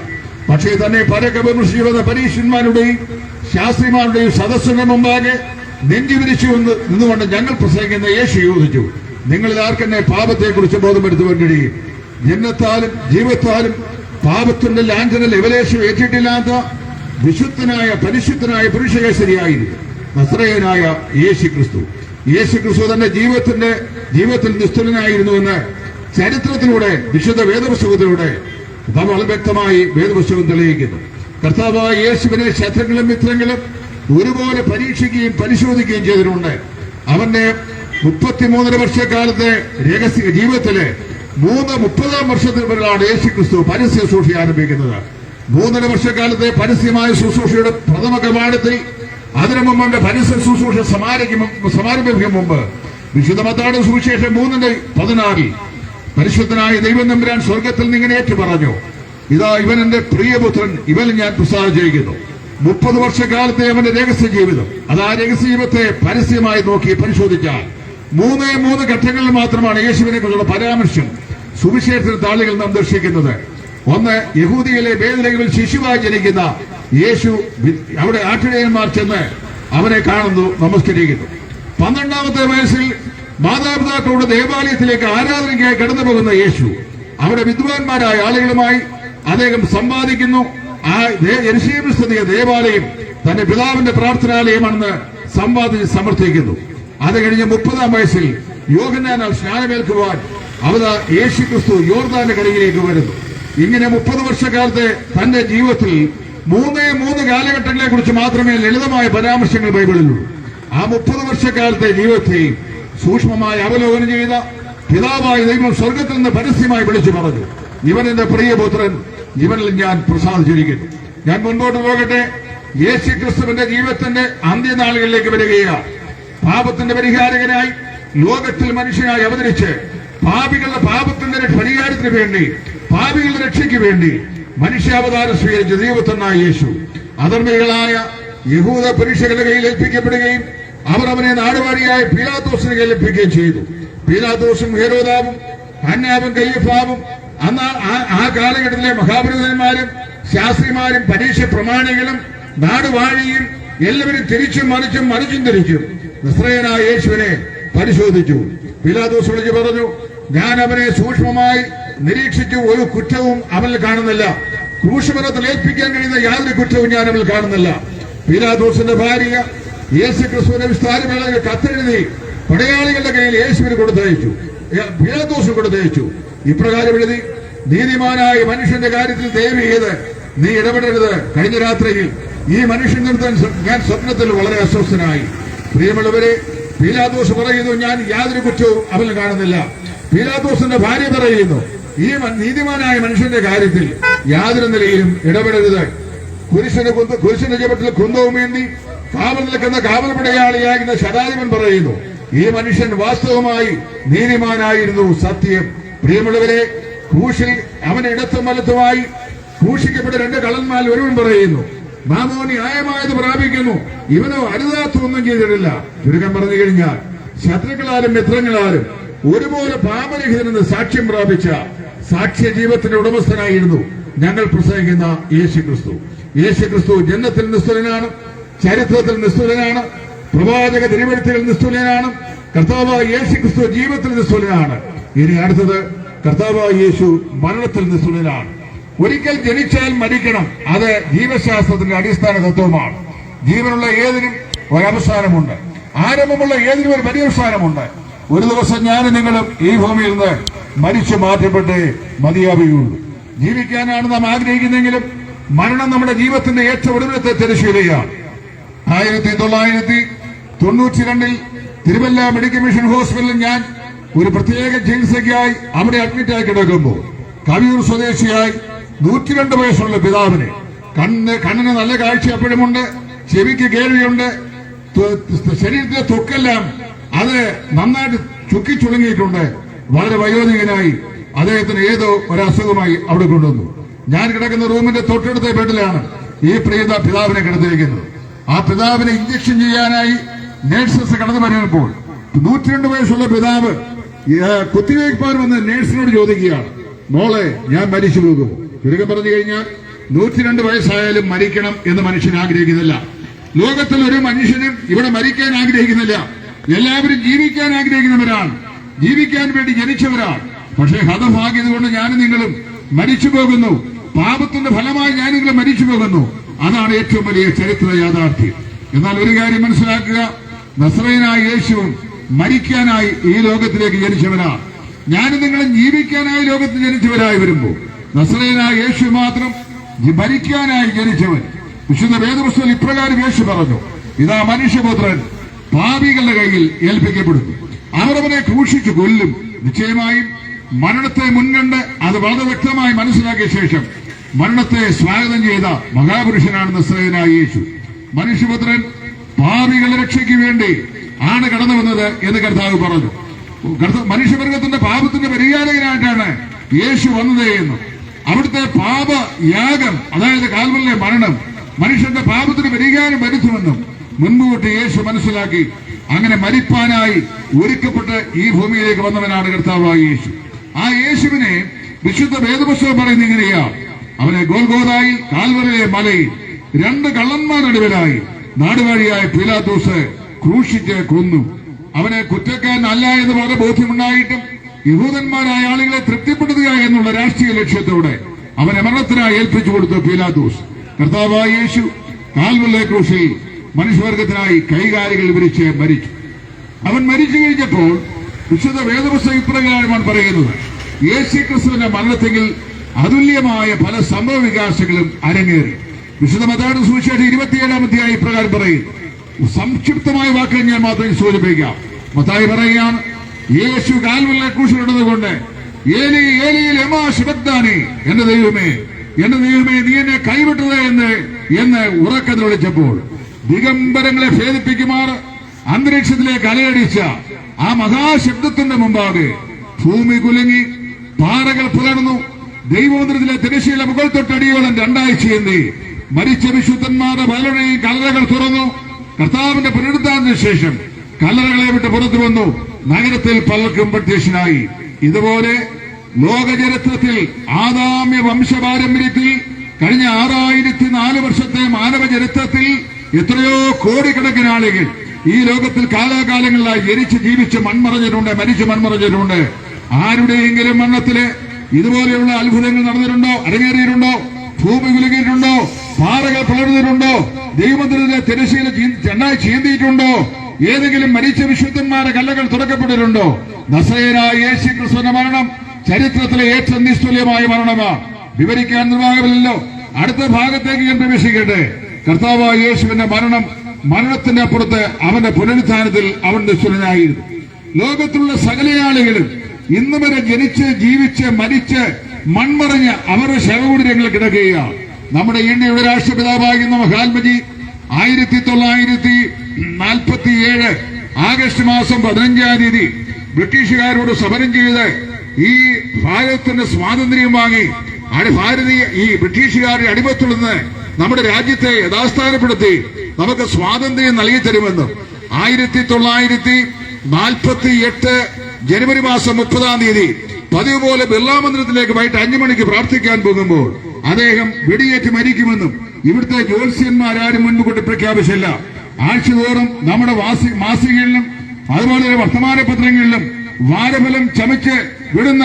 പക്ഷേ തന്നെ പരക്കെ വിമർശിക്കുന്ന പരീക്ഷന്മാരുടെയും ശാസ്ത്രിമാരുടെയും സദസ്സിന്റെ മുമ്പാകെ നെഞ്ചു വിരിച്ചു നിന്നുകൊണ്ട് ഞങ്ങൾ പ്രസംഗിക്കുന്ന യേശു ചോദിച്ചു, നിങ്ങളിൽ ആർക്കെന്നെ പാപത്തെക്കുറിച്ച് ബോധം വരുത്തുവാൻ കഴിയും? ജന്മത്താലും ജീവിതത്താലും പാപത്തിന്റെ ലാഞ്ചന ലെവലേശം ഏറ്റിട്ടില്ലാത്ത വിശുദ്ധനായ പരിശുദ്ധനായ പുരുഷകേസരിയായിരുന്നു നസ്രയനായ യേശു ക്രിസ്തു. യേശു ക്രിസ്തു തന്റെ ജീവിതത്തിൽ നിസ്തുലനായിരുന്നുവെന്ന് ചരിത്രത്തിലൂടെ, വിശുദ്ധ വേദപുസ്തകത്തിലൂടെ വളരെ വ്യക്തമായി വേദപുസ്തകം തെളിയിക്കുന്നു. കർത്താവായ യേശുവിനെ ശത്രുക്കളും മിത്രങ്ങളും ഒരുപോലെ പരീക്ഷിക്കുകയും പരിശോധിക്കുകയും ചെയ്തിട്ടുണ്ട്. അവന്റെ 33 വർഷക്കാലത്തെ രഹസ്യ ജീവിതത്തിലെ 30-ാം വർഷത്തിലാണ് യേശു ക്രിസ്തു പരസ്യ ശുശ്രൂഷ ആരംഭിക്കുന്നത്. 3.5 വർഷക്കാലത്തെ പരസ്യമായ ശുശ്രൂഷയുടെ പ്രഥമ കവാടത്തിൽ അതിനു മുമ്പ് അവന്റെ പരസ്യ ശുശ്രൂഷ സമാരംഭിക്കും മുമ്പ് വിശുദ്ധ മത്തായിയുടെ സുവിശേഷം 3:16 പരിശുദ്ധനായ ദൈവം തമ്പുരാൻ സ്വർഗത്തിൽ നിന്ന് ഇങ്ങനെ ഏറ്റു പറഞ്ഞു, ഇതാ ഇവൻ എന്റെ പ്രിയപുത്രൻ, ഇവൻ ഞാൻ പ്രസാദം ചെയ്യുന്നു. 30 വർഷക്കാലത്തെ അവന്റെ രഹസ്യ ജീവിതം, അത് ആ രഹസ്യ ജീവിതത്തെ പരസ്യമായി നോക്കി പരിശോധിച്ചാൽ 3 ഘട്ടങ്ങളിൽ മാത്രമാണ് യേശുവിനെ കുറിച്ചുള്ള പരാമർശം സുവിശേഷത്തിൽ താളുകൾ നാം ദർശിക്കുന്നത്. ഒന്ന്, യഹൂദിയിലെ ബേത്ലഹേമിൽ ശിശുവായി ജനിക്കുന്ന യേശു. അവിടെ ആട്ടിടയന്മാർ ചെന്ന് അവനെ കാണുന്നു, നമസ്കരിക്കുന്നു. 12ാമത്തെ വയസ്സിൽ മാതാപിതാക്കളുടെ ദേവാലയത്തിലേക്ക് ആരാധനയ്ക്കായി കടന്നു പോകുന്ന യേശു അവിടെ വിദ്വാൻമാരായ ആളുകളുമായി അദ്ദേഹം സമ്പാദിക്കുന്നു. ആ യെരൂശലേമിൽ സ്ഥിതിയ ദേവാലയം തന്റെ പിതാവിന്റെ പ്രാർത്ഥനാലയമാണെന്ന് സമ്പാദിച്ച് സമർത്ഥിക്കുന്നു. അത് കഴിഞ്ഞ് 30ാം വയസ്സിൽ യോഹന്നാനാൽ സ്നാനമേൽക്കുവാൻ അവതാ യേശു ക്രിസ്തു യോർദാന്റെ കരയിലേക്ക് വരുന്നു. ഇങ്ങനെ 30 വർഷക്കാലത്തെ തന്റെ ജീവിതത്തിൽ 3 കാലഘട്ടങ്ങളെ കുറിച്ച് മാത്രമേ ലളിതമായ പരാമർശങ്ങൾ ബൈബിളിലുള്ളൂ. ആ 30 വർഷക്കാലത്തെ ജീവിതത്തെ സൂക്ഷ്മമായി അവലോകനം ചെയ്ത പിതാവായ ദൈവം സ്വർഗത്തിൽ നിന്ന് പരസ്യമായി വിളിച്ചു പറഞ്ഞു, ഇവൻ എന്റെ പ്രിയപുത്രൻ, ഇവനിൽ ഞാൻ പ്രസാദിച്ചിരിക്കുന്നു. ഞാൻ മുൻപോട്ട് പോകട്ടെ. യേശു ക്രിസ്തുവിന്റെ ജീവിതത്തിന്റെ അന്ത്യനാളുകളിലേക്ക് വരികയാണ്. പാപത്തിന്റെ പരിഹാരകനായി ലോകത്തിൽ മനുഷ്യനായി അവതരിച്ച് പാപികളുടെ പാപത്തിന്റെ പരിഹാരത്തിന് വേണ്ടി, പാപികളുടെ രക്ഷയ്ക്ക് വേണ്ടി മനുഷ്യാവതാരം സ്വീകരിച്ച ദൈവപുത്രനായ യേശു അധർമ്മികളായ യഹൂദ പരീക്ഷകളുടെ കയ്യിൽ ഏൽപ്പിക്കപ്പെടുകയും അവർ അവനെ നാടുവാഴിയായ പീലാത്തോസിന് കയ്യിൽ ഏൽപ്പിക്കുകയും ചെയ്തു. പീലാത്തോസും ഹെരോദാവും ഹന്നാവും കയ്യഫാവും ആ കാലഘട്ടത്തിലെ മഹാപുരോഹിതന്മാരും ശാസ്ത്രിമാരും പരീക്ഷ പ്രമാണികളും നാടുവാഴിയും എല്ലാവരും തിരിച്ചും മറിച്ചും തിരിച്ചും നസ്രയനായ യേശുവിനെ പരിശോധിച്ചു. പീലാത്തോസ് വിളിച്ചു പറഞ്ഞു, ഞാൻ അവനെ സൂക്ഷ്മമായി നിരീക്ഷിച്ചു, ഒരു കുറ്റവും അവനിൽ കാണുന്നില്ല. ക്രൂശമരത്തിൽ ഏൽപ്പിക്കാൻ കഴിയുന്ന യാതൊരു കുറ്റവും ഞാൻ അവനിൽ കാണുന്നില്ല. പീലാത്തോസിന്റെ ഭാര്യ യേശു ക്രിസ്തുവിന്റെ വിസ്താരമേളകൾ കത്തെഴുതി പടയാളികളുടെ കയ്യിൽ യേശുവിന് കൊടുത്തയച്ചു, പീലാത്തോസിന് കൊടുത്തയച്ചു. ഇപ്രകാരം എഴുതി, നീതിമാനായ മനുഷ്യന്റെ കാര്യത്തിൽ ദയവ് ചെയ്ത് നീ ഇടപെടരുത്. കഴിഞ്ഞ രാത്രിയിൽ ഈ മനുഷ്യൻ നിർത്താൻ ഞാൻ സ്വപ്നത്തിൽ വളരെ അസ്വസ്ഥനായി. പ്രിയമുള്ളവരെ, പീലാത്തോസ് പറയുന്നു, ഞാൻ യാതൊരു കുറ്റവും അവന് കാണുന്നില്ല. പീലാത്തോസിന്റെ ഭാര്യ പറയുന്നു, ഈ നീതിമാനായ മനുഷ്യന്റെ കാര്യത്തിൽ യാതൊരു നിലയിലും ഇടപെടരുത്. കുരിശിന്റെ ചുവട്ടിൽ കുന്തവുമേന്തി കാവൽ നിൽക്കുന്ന കാവൽ പടയാളിയാകുന്ന ശതാധിപൻ പറയുന്നു, ഈ മനുഷ്യൻ വാസ്തവമായി നീതിമാനായിരുന്നു. സത്യം. പ്രിയമുള്ളവരെ, ക്രൂശിൽ അവന് ഇടത്തും വലത്തുമായി ക്രൂശിക്കപ്പെട്ട രണ്ട് കള്ളന്മാർ ഒരുവൻ പറയുന്നു, മാമോൻ ന്യായമായത് പ്രാപിക്കുന്നു, ഇവനോ അരുതാത്തൊന്നും ചെയ്തിട്ടില്ല. ചുരുക്കം പറഞ്ഞു കഴിഞ്ഞാൽ ശത്രുക്കളാലും മിത്രങ്ങളാലും ഒരുപോലെ പാപരഹിതനെന്ന് സാക്ഷ്യം പ്രാപിച്ച സാക്ഷ്യ ജീവിതത്തിന്റെ ഉടമസ്ഥനായിരുന്നു ഞങ്ങൾ പ്രസംഗിക്കുന്ന യേശുക്രിസ്തു. യേശുക്രിസ്തു ജന്മത്തിൽ നിസ്തുലനാണ്, ചരിത്രത്തിൽ നിസ്തുലനാണ്, പ്രവാചക തിരുവഴുത്തുകൾ നിസ്തുലനാണ്. കർത്താവായ യേശുക്രിസ്തു ജീവിതത്തിൽ നിസ്തുലനാണ്. ഇനി അടുത്തത്, കർത്താവായ യേശു മരണത്തിൽ നിസ്തുലനാണ്. ഒരിക്കൽ ജനിച്ചാൽ മരിക്കണം, അത് ജീവശാസ്ത്രത്തിന്റെ അടിസ്ഥാന തത്വമാണ്. ജീവനുള്ള ഏതിനും ഒരവസാനമുണ്ട്, ആരംഭമുള്ള ഏതിനും ഒരു പര്യവസാനമുണ്ട്. ഒരു ദിവസം ഞാനും നിങ്ങളും ഈ ഭൂമിയിൽ നിന്ന് മരിച്ചു മാറ്റപ്പെട്ടേ മതിയാവുകയുള്ളൂ. ജീവിക്കാനാണ് നാം ആഗ്രഹിക്കുന്നെങ്കിലും മരണം നമ്മുടെ ജീവിതത്തിന്റെ ഏറ്റവും ഒടുവിലത്തെ തിരശ്ശീലയാണ്. 1992 തിരുവല്ല മെഡിക്കൽ മിഷൻ ഹോസ്പിറ്റലിൽ ഞാൻ ഒരു പ്രത്യേക ചികിത്സയ്ക്കായി അവിടെ അഡ്മിറ്റായി കിടക്കുമ്പോൾ കവിയൂർ സ്വദേശിയായി 102 വയസ്സുള്ള പിതാവിന് കണ്ണിന് നല്ല കാഴ്ച എപ്പോഴുമുണ്ട്, ചെവിക്ക് കേൾവിയുണ്ട്, ശരീരത്തിലെ ത്വക്കെല്ലാം അത് നന്നായിട്ട് ചുക്കിച്ചുളുങ്ങിയിട്ടുണ്ട്. വളരെ വയോധികനായി അദ്ദേഹത്തിന് ഏതോ ഒരസുഖമായി അവിടെ കൊണ്ടുവന്നു. ഞാൻ കിടക്കുന്ന റൂമിന്റെ തൊട്ടടുത്ത ബെഡിലാണ് ഈ പ്രിയത പിതാവിനെ കിടത്തിയിരിക്കുന്നത്. ആ പിതാവിനെ ഇഞ്ചക്ഷൻ ചെയ്യാനായി നേഴ്സസ് കടന്നു വരുമ്പോൾ 102 വയസ്സുള്ള പിതാവ് കുത്തിവയ്പ്പാൻ വന്ന് നേഴ്സിനോട് ചോദിക്കുകയാണ്, മോളെ ഞാൻ മരിച്ചു പോകുമോ? ചുരുക്കം പറഞ്ഞു കഴിഞ്ഞാൽ 102 വയസ്സായാലും മരിക്കണം എന്ന് മനുഷ്യൻ ആഗ്രഹിക്കുന്നില്ല. ലോകത്തിൽ ഒരു മനുഷ്യനും ഇവിടെ മരിക്കാൻ ആഗ്രഹിക്കുന്നില്ല. എല്ലാവരും ജീവിക്കാൻ ആഗ്രഹിക്കുന്നവരാണ്, ജീവിക്കാൻ വേണ്ടി ജനിച്ചവരാണ്. പക്ഷേ ഹതഭാഗ്യത കൊണ്ട് ഞാനും നിങ്ങളും മരിച്ചു പോകുന്നു. പാപത്തിന്റെ ഫലമായി ഞാൻ നിങ്ങളും മരിച്ചു പോകുന്നു. അതാണ് ഏറ്റവും വലിയ ചരിത്ര യാഥാർത്ഥ്യം. എന്നാൽ ഒരു കാര്യം മനസ്സിലാക്കുക, നസ്രയനായ യേശുവും മരിക്കാനായി ഈ ലോകത്തിലേക്ക് ജനിച്ചവനാണ്. ഞാനും നിങ്ങളും ജീവിക്കാനായി ലോകത്തിൽ ജനിച്ചവരായി വരുമ്പോൾ നസ്രയനായ യേശു മാത്രം മരിക്കാനായി ജനിച്ചവൻ. വിശുദ്ധ വേദപുസ്തകത്തിൽ ഇപ്രകാരം യേശു പറഞ്ഞു, ഇതാ മനുഷ്യപുത്രൻ പാപികളുടെ കയ്യിൽ ഏൽപ്പിക്കപ്പെടുന്നു, അവർ അവനെ ക്രൂശിച്ചു കൊല്ലും. നിശ്ചയമായും മരണത്തെ മുൻകണ്ട് അത് വളരെ വ്യക്തമായി മനസ്സിലാക്കിയ ശേഷം മരണത്തെ സ്വാഗതം ചെയ്ത മഹാപുരുഷനാണ് നസ്രയനായ യേശു. മനുഷ്യപുത്രൻ പാപികളുടെ രക്ഷയ്ക്ക് വേണ്ടി ആണ് കടന്നു വന്നത് എന്ന് കർത്താവ് പറഞ്ഞു. മനുഷ്യവർഗത്തിന്റെ പാപത്തിന്റെ പരിഹാരകനായിട്ടാണ് യേശു വന്നത് എന്നും അവിടുത്തെ പാപയാഗം, അതായത് കാൽവരിലെ മരണം മനുഷ്യന്റെ പാപത്തിന് പരിഹാരം വരുത്തുമെന്നും മുൻകൂട്ടി യേശു മനസ്സിലാക്കി അങ്ങനെ മരിപ്പാനായി ഒരുക്കപ്പെട്ട് ഈ ഭൂമിയിലേക്ക് വന്നവനാണ് കർത്താവായ യേശു. ആ യേശുവിനെ വിശുദ്ധ വേദപുസ്തകം പറയുന്നത് ഇങ്ങനെയാ, അവനെ ഗോൽഗോഥായിൽ കാൽവരിലെ മലയിൽ 2 കള്ളന്മാരടുവിലായി നാടുവാഴിയായ പീലാത്തോസ് ക്രൂശിച്ച് കൊന്നു. അവനെ കുറ്റക്കാരനല്ല എന്ന് വളരെ ബോധ്യമുണ്ടായിട്ടും യഹൂദന്മാരായ ആളുകളെ തൃപ്തിപ്പെടുത്തുക എന്നുള്ള രാഷ്ട്രീയ ലക്ഷ്യത്തോടെ അവനെ മരണത്തിനായി ഏൽപ്പിച്ചു കൊടുത്തു പീലാത്തോസ്. കർത്താവായ യേശു കാൽവരിലെ ക്രൂശിൽ മനുഷ്യവർഗത്തിനായി കൈകാലുകൾ വിരിച്ച് മരിച്ചു. അവൻ മരിച്ചു കഴിഞ്ഞപ്പോൾ വിശുദ്ധ വേദപുസ്തകം ഇപ്രകാരമാണ് പറയുന്നത്, യേശുക്രിസ്തുവിന്റെ മരണത്തെങ്കിൽ അതുല്യമായ പല സംഭവ വികാസങ്ങളും അരങ്ങേറി. വിശുദ്ധ മത്തായിയുടെ സുവിശേഷം 27-ാം അധ്യായം ഇപ്രകാരം പറയുന്നു. സംക്ഷിപ്തമായ വാക്കുകൾ ഞാൻ മാത്രം സൂചിപ്പിക്കാം. മത്തായി പറയുകയാണ്, യേശു കാൽവരിലെ ക്രൂശിലുള്ളതുകൊണ്ട് ഏലി ഏലി ലമാ ശബക്താനി, എന്റെ ദൈവമേ നീ എന്നെ കൈവിട്ടത് എന്ന് ഉറക്കത്തിൽ വിളിച്ചപ്പോൾ ദിഗംബരങ്ങളെ ഭേദിപ്പിക്കുമാർ അന്തരീക്ഷത്തിലേക്ക് അലയടിച്ച ആ മഹാശബ്ദത്തിന്റെ മുമ്പാകെ ഭൂമി കുലുങ്ങി, പാറകൾ പിളർന്നു, ദൈവമന്ദിരത്തിലെ തിരശ്ശീല മുകൾ തൊട്ടടിയോളം 2 ചീന്തി, മരിച്ച വിശുദ്ധന്മാരുടെ പലരുടെയും കല്ലറകൾ തുറന്നു. കർത്താവിന്റെ പുനരുദ്ധാനത്തിന് ശേഷം കല്ലറകളെ വിട്ട് പുറത്തു വന്നു, നഗരത്തിൽ പലർക്കും പ്രത്യക്ഷനായി. ഇതുപോലെ ലോകചരിത്രത്തിൽ ആദാമ്യ വംശപാരമ്പര്യത്തിൽ കഴിഞ്ഞ 6004 വർഷത്തെ മാനവ ചരിത്രത്തിൽ എത്രയോ കോടിക്കണക്കിന് ആളുകൾ ഈ ലോകത്തിൽ കാലാകാലങ്ങളിലായി ജനിച്ച് ജീവിച്ച് മൺമറഞ്ഞിട്ടുണ്ട്, മരിച്ച് മൺമറഞ്ഞിട്ടുണ്ട്. ആരുടെയെങ്കിലും മരണത്തില് ഇതുപോലെയുള്ള അത്ഭുതങ്ങൾ നടന്നിട്ടുണ്ടോ, അരങ്ങേറിയിട്ടുണ്ടോ? ഭൂമി കുലുങ്ങിയിട്ടുണ്ടോ? പാറകൾ പിളർന്നിട്ടുണ്ടോ? ദൈവമന്ദിരത്തിലെ തിരശ്ശീല 2 ചീന്തിയിട്ടുണ്ടോ? ഏതെങ്കിലും മരിച്ച വിശുദ്ധന്മാരുടെ കല്ലകൾ തുറക്കപ്പെട്ടിട്ടുണ്ടോ? നസറേയനായ യേശു ക്രിസ്തുവിന്റെ മരണം ചരിത്രത്തിലെ ഏറ്റവും നിസ്തുല്യമായ മരണമാണ്. വിവരിക്കാൻ നിർവാഹമില്ലല്ലോ. അടുത്ത ഭാഗത്തേക്ക് ഞാൻ പ്രവേശിക്കട്ടെ. കർത്താവായ യേശുവിന്റെ മരണത്തിന്റെ അപ്പുറത്ത് അവന്റെ പുനരുത്ഥാനത്തിൽ അവൻ നിസ്തുലനായിരുന്നു. ലോകത്തിലുള്ള സകല ആളുകളും ഇന്ന് വരെ ജനിച്ച് ജീവിച്ച് മരിച്ച് മൺമറഞ്ഞ് അവരുടെ ശവകുടീരങ്ങൾ കിടക്കുകയാണ്. നമ്മുടെ ഇന്ത്യയുടെ രാഷ്ട്രപിതാവായിരുന്ന മഹാത്മജി 1947 ആഗസ്റ്റ് മാസം 15-ാം തീയതി ബ്രിട്ടീഷുകാരോട് സമരം ചെയ്ത് ഈ ഭാരതത്തിന്റെ സ്വാതന്ത്ര്യം വാങ്ങി ഈ ബ്രിട്ടീഷുകാരുടെ അടിമത്തിൽ നിന്ന് നമ്മുടെ രാജ്യത്തെ യഥാസ്ഥാനപ്പെടുത്തി നമുക്ക് സ്വാതന്ത്ര്യം നൽകി തരുമെന്നും 1948 ജനുവരി മാസം 30-ാം തീയതി പതിവ് പോലെ ബിർളാ മന്ദിരത്തിലേക്ക് വൈകിട്ട് 5 മണിക്ക് പ്രാർത്ഥിക്കാൻ പോകുമ്പോൾ അദ്ദേഹം വെടിയേറ്റ് മരിക്കുമെന്നും ഇവിടുത്തെ ജ്യോത്സ്യന്മാരാരും മുൻകൂട്ടി പ്രഖ്യാപിച്ചില്ല. ആഴ്ചതോറും നമ്മുടെ മാസികകളിലും അതുപോലെ വർത്തമാന പത്രങ്ങളിലും വാരഫലം ചമച്ച് വിടുന്ന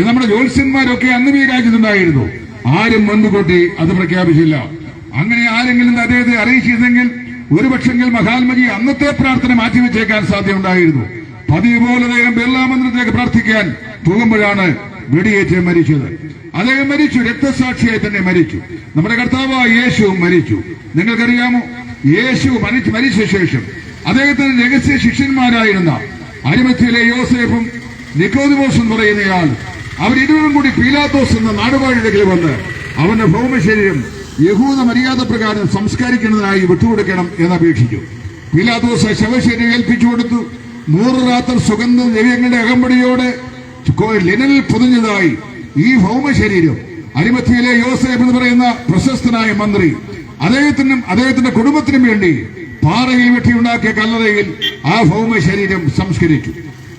നമ്മുടെ ജ്യോത്സ്യന്മാരൊക്കെ അന്നും ഈ രാജ്യത്തുണ്ടായിരുന്നു. ആരും മുൻകൂട്ടി അത് പ്രഖ്യാപിച്ചില്ല. അങ്ങനെ ആരെങ്കിലും അദ്ദേഹത്തെ അറിയിച്ചിരുന്നെങ്കിൽ ഒരുപക്ഷെങ്കിൽ മഹാത്മജി അന്നത്തെ പ്രാർത്ഥന മാറ്റിവെച്ചേക്കാൻ സാധ്യതയുണ്ടായിരുന്നു. പതിവ് പോലെ അദ്ദേഹം ബിർളാ മന്ദിരത്തിലേക്ക് പ്രാർത്ഥിക്കാൻ പോകുമ്പോഴാണ് വെടിയേറ്റ് മരിച്ചത്. അദ്ദേഹം മരിച്ചു, രക്തസാക്ഷിയായി തന്നെ മരിച്ചു. നമ്മുടെ കർത്താവായ യേശുവും മരിച്ചു. നിങ്ങൾക്കറിയാമോ, യേശു മരിച്ച ശേഷം അദ്ദേഹത്തിന് രഹസ്യ ശിഷ്യന്മാരായിരുന്ന അരിമത്യയിലെ യോസേഫും നിക്കോദിമോസും എന്ന് പറയുന്നയാൾ അവരിരുവരും കൂടി പീലാത്തോസ് എന്ന നാടുവാഴിയുടെ വന്ന് അവന്റെ ഭൗമശരീരം യഹൂദ മര്യാദ പ്രകാരം സംസ്കരിക്കുന്നതിനായി വിട്ടുകൊടുക്കണം എന്നപേക്ഷിച്ചു. പീലാത്തോസ് ശവശരീരം ഏൽപ്പിച്ചു കൊടുത്തു. 100 രാത്രി സുഗന്ധ ദ്രവ്യങ്ങളുടെ അകമ്പടിയോടെ ലിനലിൽ പൊതിഞ്ഞതായി ഈ ഭൗമശരീരം അരിമത്യയിലെ യോസേഫ് എന്ന് പറയുന്ന പ്രശസ്തനായ മന്ത്രി അദ്ദേഹത്തിന്റെ കുടുംബത്തിനും വേണ്ടി പാറയിൽ വെട്ടിയുണ്ടാക്കിയ കല്ലറയിൽ ആ ഭൗമശരീരം സംസ്കരിച്ചു.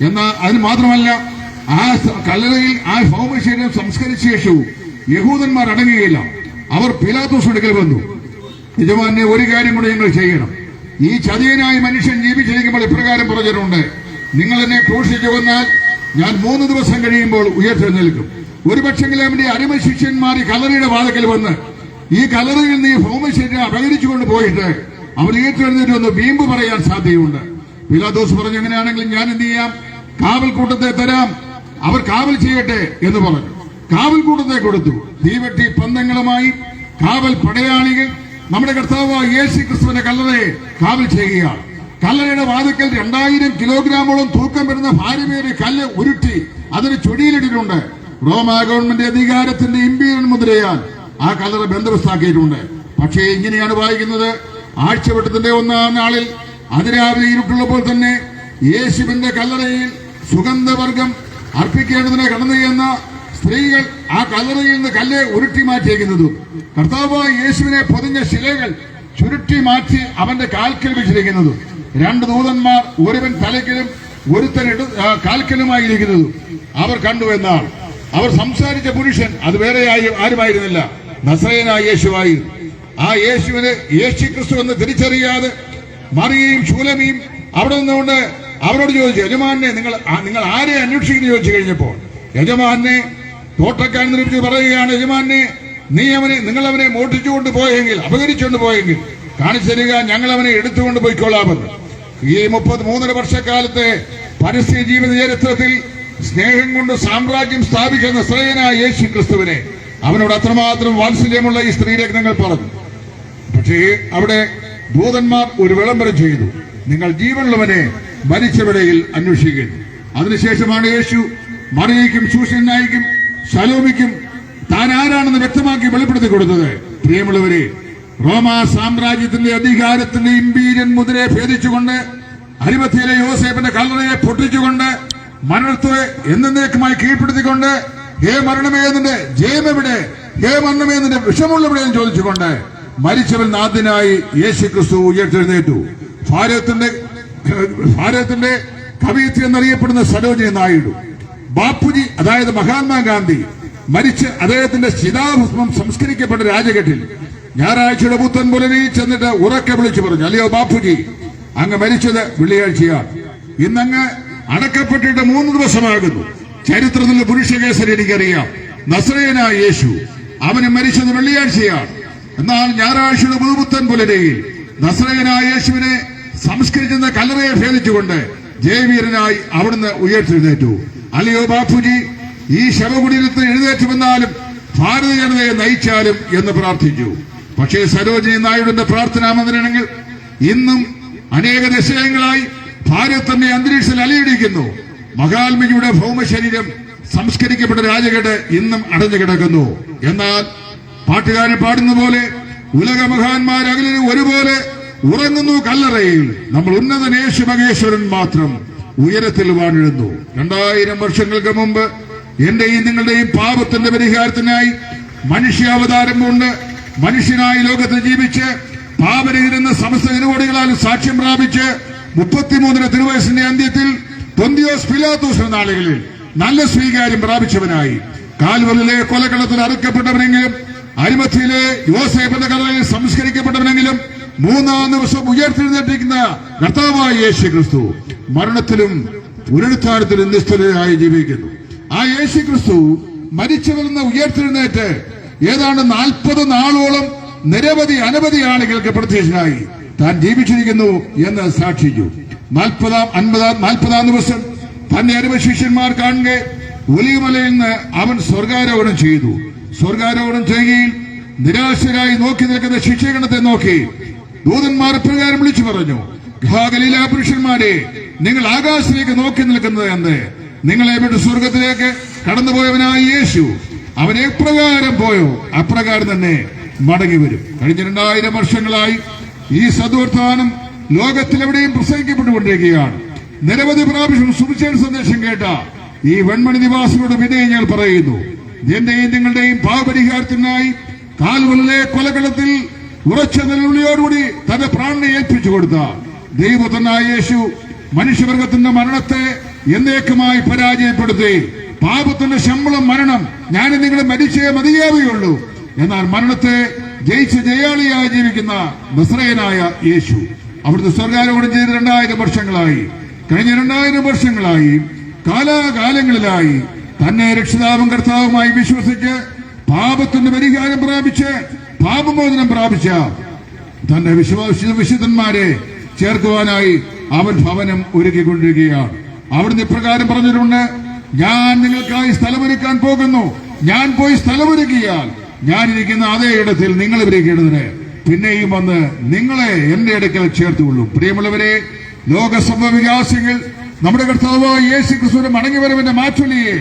എന്നാൽ അതിന് മാത്രമല്ല, ആ കല്ലറയിൽ ആ ഭൗമശരീരം സംസ്കരിച്ച ശേഷവും യഹൂദന്മാർ അടങ്ങുകയില്ല. അവർ പീലാത്തോസ് അടുക്കൽ വന്നു, യജമാനെ ഒരു കാര്യം കൂടെ നിങ്ങൾ ചെയ്യണം. ഈ ചതിയനായ മനുഷ്യൻ ജീവിച്ചിരിക്കുമ്പോൾ ഇപ്രകാരം പറഞ്ഞിട്ടുണ്ട്, നിങ്ങൾ എന്നെ ക്രൂശിച്ചു കൊന്നാൽ ഞാൻ 3 ദിവസം കഴിയുമ്പോൾ ഉയർത്തെഴുന്നേൽക്കും. ഒരുപക്ഷെങ്കിലും അവന്റെ അടിമ ശിഷ്യന്മാർ ഈ കല്ലറയുടെ വാതിക്കൽ വന്ന് ഈ കല്ലറയിൽ നിന്ന് ഈ ഭൗമശരീരം അപഹരിച്ചുകൊണ്ട് പോയിട്ട് അവർ ഏറ്റെഴുന്നേറ്റ് വന്ന് വീമ്പ് പറയാൻ സാധ്യതയുണ്ട്. പീലാത്തോസ് പറഞ്ഞു, എങ്ങനെയാണെങ്കിലും ഞാൻ എന്ത് ചെയ്യാം, കാവൽക്കൂട്ടത്തെ തരാം, അവർ കാവൽ ചെയ്യട്ടെ എന്ന് പറഞ്ഞു. കാവൽക്കൂട്ടത്തെ കൊടുത്തു. തീവെട്ടി പന്തങ്ങളുമായി കാവൽ പടയാളികൾ നമ്മുടെ കർത്താവ് യേശു ക്രിസ്തുവിന്റെ കല്ലറയെ കാവൽ ചെയ്യുകയാണ്. കല്ലറയുടെ വാതിക്കൽ 2000 കിലോഗ്രാമോളം തൂക്കം വരുന്ന ഭാരമേറിയ കല്ല് ഉരുട്ടി അതിന് ചൊടിയിലിട്ടിട്ടുണ്ട്. റോമാ ഗവൺമെന്റ് അധികാരത്തിന്റെ ഇമ്പീരിയൽ മുദ്രയാൽ ആ കല്ലറ ബന്ദോബസ്താക്കിയിട്ടുണ്ട്. പക്ഷേ ഇങ്ങനെയാണ് വായിക്കുന്നത്, ആഴ്ചവട്ടത്തിന്റെ 1-ാം നാളിൽ അതിരാവിലെ ഇരുട്ടുള്ളപ്പോൾ തന്നെ യേശുവിന്റെ കല്ലറയിൽ സുഗന്ധവർഗം അർപ്പിക്കേണ്ടതിനെ കടന്നു ചെന്ന സ്ത്രീകൾ ആ കല്ലറയിൽ നിന്ന് കല്ല് ഉരുട്ടി മാറ്റിയിരിക്കുന്നതും കർത്താവായ യേശുവിനെ പൊതിഞ്ഞ ശിലകൾ ചുരുട്ടി മാറ്റി അവന്റെ കാൽക്കൽ വെച്ചിരിക്കുന്നതും 2 ദൂതന്മാർ ഒരുവൻ തലയ്ക്കലും ഒരുത്തൻ കാൽക്കലുമായിരിക്കുന്നതും അവർ കണ്ടു. എന്നാൽ അവർ സംസാരിച്ച പുരുഷൻ അത് വേറെ ആരുമായിരുന്നില്ല, നസറേയനായ യേശുവായിരുന്നു. ആ യേശുവിന് യേശു ക്രിസ്തു എന്ന് തിരിച്ചറിയാതെ മറിയയും ശൂലമിയും അവിടെ നിന്നുകൊണ്ട് അവരോട് ചോദിച്ചു, യജമാനെ നിങ്ങൾ ആരെ അന്വേഷിക്കുന്നു ചോദിച്ചു കഴിഞ്ഞപ്പോൾ യജമാനെ തോട്ടക്കാരൻ വിളിച്ച് പറയുകയാണ്, യജമാനെ നിങ്ങൾ അവനെ മോഷ്ടിച്ചുകൊണ്ട് പോയെങ്കിൽ, അപഹരിച്ചുകൊണ്ട് പോയെങ്കിൽ കാണിച്ചു തരിക, ഞങ്ങൾ അവനെ എടുത്തുകൊണ്ട് പോയിക്കൊള്ളാമെന്ന്. ഈ 33 വർഷക്കാലത്തെ പരസ്യ ജീവിത ചരിത്രത്തിൽ സ്നേഹം കൊണ്ട് സാമ്രാജ്യം സ്ഥാപിക്കുന്ന നസറേയനായ യേശു ക്രിസ്തുവിനെ അവനോട് അത്രമാത്രം വാത്സല്യമുള്ള ഈ സ്ത്രീരത്നങ്ങൾ പറഞ്ഞു. പക്ഷേ അവിടെ ദൂതന്മാർ ഒരു വിളംബരം ചെയ്തു, നിങ്ങൾ ജീവനുള്ളവനെ മരിച്ചവിടയിൽ അന്വേഷിക്കുന്നു. അതിനുശേഷമാണ് യേശു മറിയയ്ക്കും ശൂഷനായിക്കും ശലോമിക്കും താൻ ആരാണെന്ന് വ്യക്തമാക്കി വെളിപ്പെടുത്തി കൊടുത്തത്. പ്രിയമുള്ളവരെ, റോമാ സാമ്രാജ്യത്തിന്റെ അധികാരത്തിന്റെ ഇമ്പീരിയൻ മുദ്രയെ ഭേദിച്ചുകൊണ്ട് അരിമത്യയിലെ യോസേഫിന്റെ കല്ലറയെ പൊട്ടിച്ചുകൊണ്ട് മരണത്തെ എന്നേക്കുമായി കീഴ്പ്പെടുത്തിക്കൊണ്ട് ഹേ മരണമേ നിന്റെ ജയമെവിടെ, ഹേ മരണമേ നിന്റെ വിഷമുള്ളവിടെ എന്ന് ചോദിച്ചുകൊണ്ട് മരിച്ചവൻ ആദ്യനായി യേശു ക്രിസ്തു ഉയർത്തെഴുന്നേറ്റു. ഭാരതത്തിന്റെ കവിയത്രി എന്നറിയപ്പെടുന്ന സരോജിനി നായിഡു, ബാപ്പുജി അതായത് മഹാത്മാഗാന്ധി മരിച്ച് അദ്ദേഹത്തിന്റെ ചിതാഭസ്മം സംസ്കരിക്കപ്പെട്ട രാജഘട്ടിൽ ഞായറാഴ്ചയുടെ പുത്തൻ പുലരിയിൽ ചെന്നിട്ട് ഉറക്കെ വിളിച്ചു പറഞ്ഞു, അല്ലയോ ബാപ്പുജി, അങ്ങ് മരിച്ചത് വെള്ളിയാഴ്ചയാണ്. ഇന്നങ്ങ് അടക്കപ്പെട്ടിട്ട് 3 ദിവസമാകുന്നു. ചരിത്രത്തിലെ പുരുഷകേസരി എനിക്കറിയാം, നസറേയനായ യേശു അവന് മരിച്ചത് വെള്ളിയാഴ്ചയാണ്. എന്നാൽ ഞായറാഴ്ചയുടെ പുതുപുത്തൻ പുലരിയിൽ നസറേയനായ യേശുവിനെ സംസ്കരിക്കുന്ന കല്ലറയെ ഭേദിച്ചുകൊണ്ട് ജയവീരനായി അവിടുന്ന് ഉയർത്തെഴുന്നേറ്റു. അല്ലയോ ബാപ്പുജി, ഈ ശവകുടീരത്തിൽ എഴുന്നേറ്റുമെന്നാലും ഭാരത ജനതയെ നയിച്ചാലും എന്ന് പ്രാർത്ഥിച്ചു. പക്ഷേ സരോജിനി നായിഡുവിന്റെ പ്രാർത്ഥനാ മന്ദിരങ്ങൾ ഇന്നും അനേക ദശകങ്ങളായി ഭാരതത്തിന്റെ അന്തരീക്ഷത്തിൽ അലയടിക്കുന്നു. മഹാത്മജിയുടെ ഭൗമശരീരം സംസ്കരിക്കപ്പെട്ട രാജകേട് ഇന്നും അടഞ്ഞു കിടക്കുന്നു. എന്നാൽ പാട്ടുകാരൻ പാടുന്ന പോലെ ഉലക മഹാന്മാർ അകലിന് ഒരുപോലെ ഉറങ്ങുന്നു കല്ലറയിൽ, നമ്മൾ ഉന്നതൻ യേശു മഹേശ്വരൻ മാത്രം ഉയരത്തിൽ വാണിടുന്നു. 2000 വർഷങ്ങൾക്ക് മുമ്പ് എന്റെയും നിങ്ങളുടെയും പാപത്തിന്റെ പരിഹാരത്തിനായി മനുഷ്യാവതാരം കൊണ്ട് മനുഷ്യനായി ലോകത്ത് ജീവിച്ച് പാപരഹിരുന്ന സമസ്ത ജനകോടികളാൽ സാക്ഷ്യം പ്രാപിച്ച് 33 തിരുവയസ്സിന്റെ അന്ത്യത്തിൽ പൊന്തിയോസ് പിലാത്തോസ് എന്ന നാളുകളിൽ നല്ല സ്വീകാര്യം പ്രാപിച്ചവനായി കാൽവറിലെ കൊലക്കളത്തിൽ അറുക്കപ്പെട്ടവനെങ്കിലും അരിമത്തിയിലെ യോസേഫ് എന്ന കല്ലറയിൽ സംസ്കരിക്കപ്പെട്ടവനെങ്കിലും 3-ാം ദിവസം ഉയർത്തെഴുന്നേറ്റിരിക്കുന്ന കർത്താവായ യേശു ക്രിസ്തു മരണത്തിലും പുനരുത്ഥാനത്തിലും നിസ്തുലനായി ജീവിക്കുന്നു. ആ യേശു ക്രിസ്തു മരിച്ചവരിൽ നിന്ന് ഉയർത്തെഴുന്നേറ്റ് ഏതാണ്ട് 40 നാളോളം അനവധി ആളുകൾക്ക് പ്രത്യക്ഷനായി താൻ ജീവിച്ചിരിക്കുന്നു എന്ന് സാക്ഷിച്ചു. 40-ാം ദിവസം തന്റെ അരുമ ശിഷ്യന്മാർ കാണുക ഒലിവുമലയിൽ നിന്ന് അവൻ സ്വർഗാരോഹണം ചെയ്തു. സ്വർഗാരോഹണം ചെയ്യുകയിൽ നിരാശരായി നോക്കി നിൽക്കുന്ന ശിഷ്യഗണത്തെ നോക്കി ദൂതന്മാർ പ്രകാരം വിളിച്ചു പറഞ്ഞു, ഗലീല പുരുഷന്മാരെ, നിങ്ങൾ ആകാശത്തിലേക്ക് നോക്കി നിൽക്കുന്നത് എന്ന്. നിങ്ങളെ വിട്ട് സ്വർഗത്തിലേക്ക് കടന്നുപോയവനായ യേശു അവൻ എപ്രകാരം പോയോ അപ്രകാരം തന്നെ മടങ്ങി വരും. കഴിഞ്ഞ 2000 വർഷങ്ങളായി ഈ സദ്വർത്തമാനം ലോകത്തിലെവിടെയും പ്രസംഗിക്കപ്പെട്ടുകൊണ്ടിരിക്കുകയാണ്. നിരവധി പ്രാവശ്യം സുവിശേഷ സന്ദേശം കേട്ട ഈ വെൺമണി നിവാസികളുടെ വിധേയം ഞാൻ പറയുന്നു, എന്റെയും നിങ്ങളുടെയും പാപപരിഹാരത്തിനായി കാൽവലിലെ കൊലകളത്തിൽ ഉറച്ച നിലവിളിയോടുകൂടി തന്റെ പ്രാണനെ ഏൽപ്പിച്ചു കൊടുത്ത ദൈവപുത്രനായ യേശു മനുഷ്യവർഗത്തിന്റെ മരണത്തെ എന്നേക്കുമായി പരാജയപ്പെടുത്തി പാപത്തിന്റെ ശമ്പളം മരണം, ഞാൻ നിങ്ങൾ മരിച്ചേ മതിയാവുകയുള്ളൂ. എന്നാൽ മരണത്തെ ജയിച്ച് ജയാളിയായി ജീവിക്കുന്ന നസ്രയനായ യേശു അവിടുത്തെ സ്വർഗാരോഹണം ചെയ്ത് 2000 വർഷങ്ങളായി. കഴിഞ്ഞ 2000 വർഷങ്ങളായി കാലാകാലങ്ങളിലായി തന്നെ രക്ഷിതാവും കർത്താവുമായി വിശ്വസിച്ച് പാപത്തിന്റെ പരിഹാരം പ്രാപിച്ച് പാപമോചനം പ്രാപിച്ച തന്റെ വിശുദ്ധന്മാരെ ചേർക്കുവാനായി അവൻ ഭവനം ഒരുക്കിക്കൊണ്ടിരിക്കുകയാണ്. അവിടുന്ന് ഇപ്രകാരം പറഞ്ഞിട്ടുണ്ട്, ഞാൻ നിങ്ങൾക്കായി സ്ഥലമൊരുക്കാൻ പോകുന്നു. ഞാൻ പോയി സ്ഥലമൊരുക്കിയാൽ ഞാനിരിക്കുന്ന അതേ ഇടത്തിൽ നിങ്ങൾ ഇരിക്കേണ്ടതിന് പിന്നെയും വന്ന് നിങ്ങളെ എന്റെ അടുക്കൽ ചേർത്തുകൊള്ളും. പ്രിയമുള്ളവരെ, ലോക സംഭവ വികാസങ്ങൾ നമ്മുടെ കർത്താവായ യേശു ക്രിസ്തുവിന്റെ മടങ്ങിവരവിന്റെ മാറ്റൊലിയെ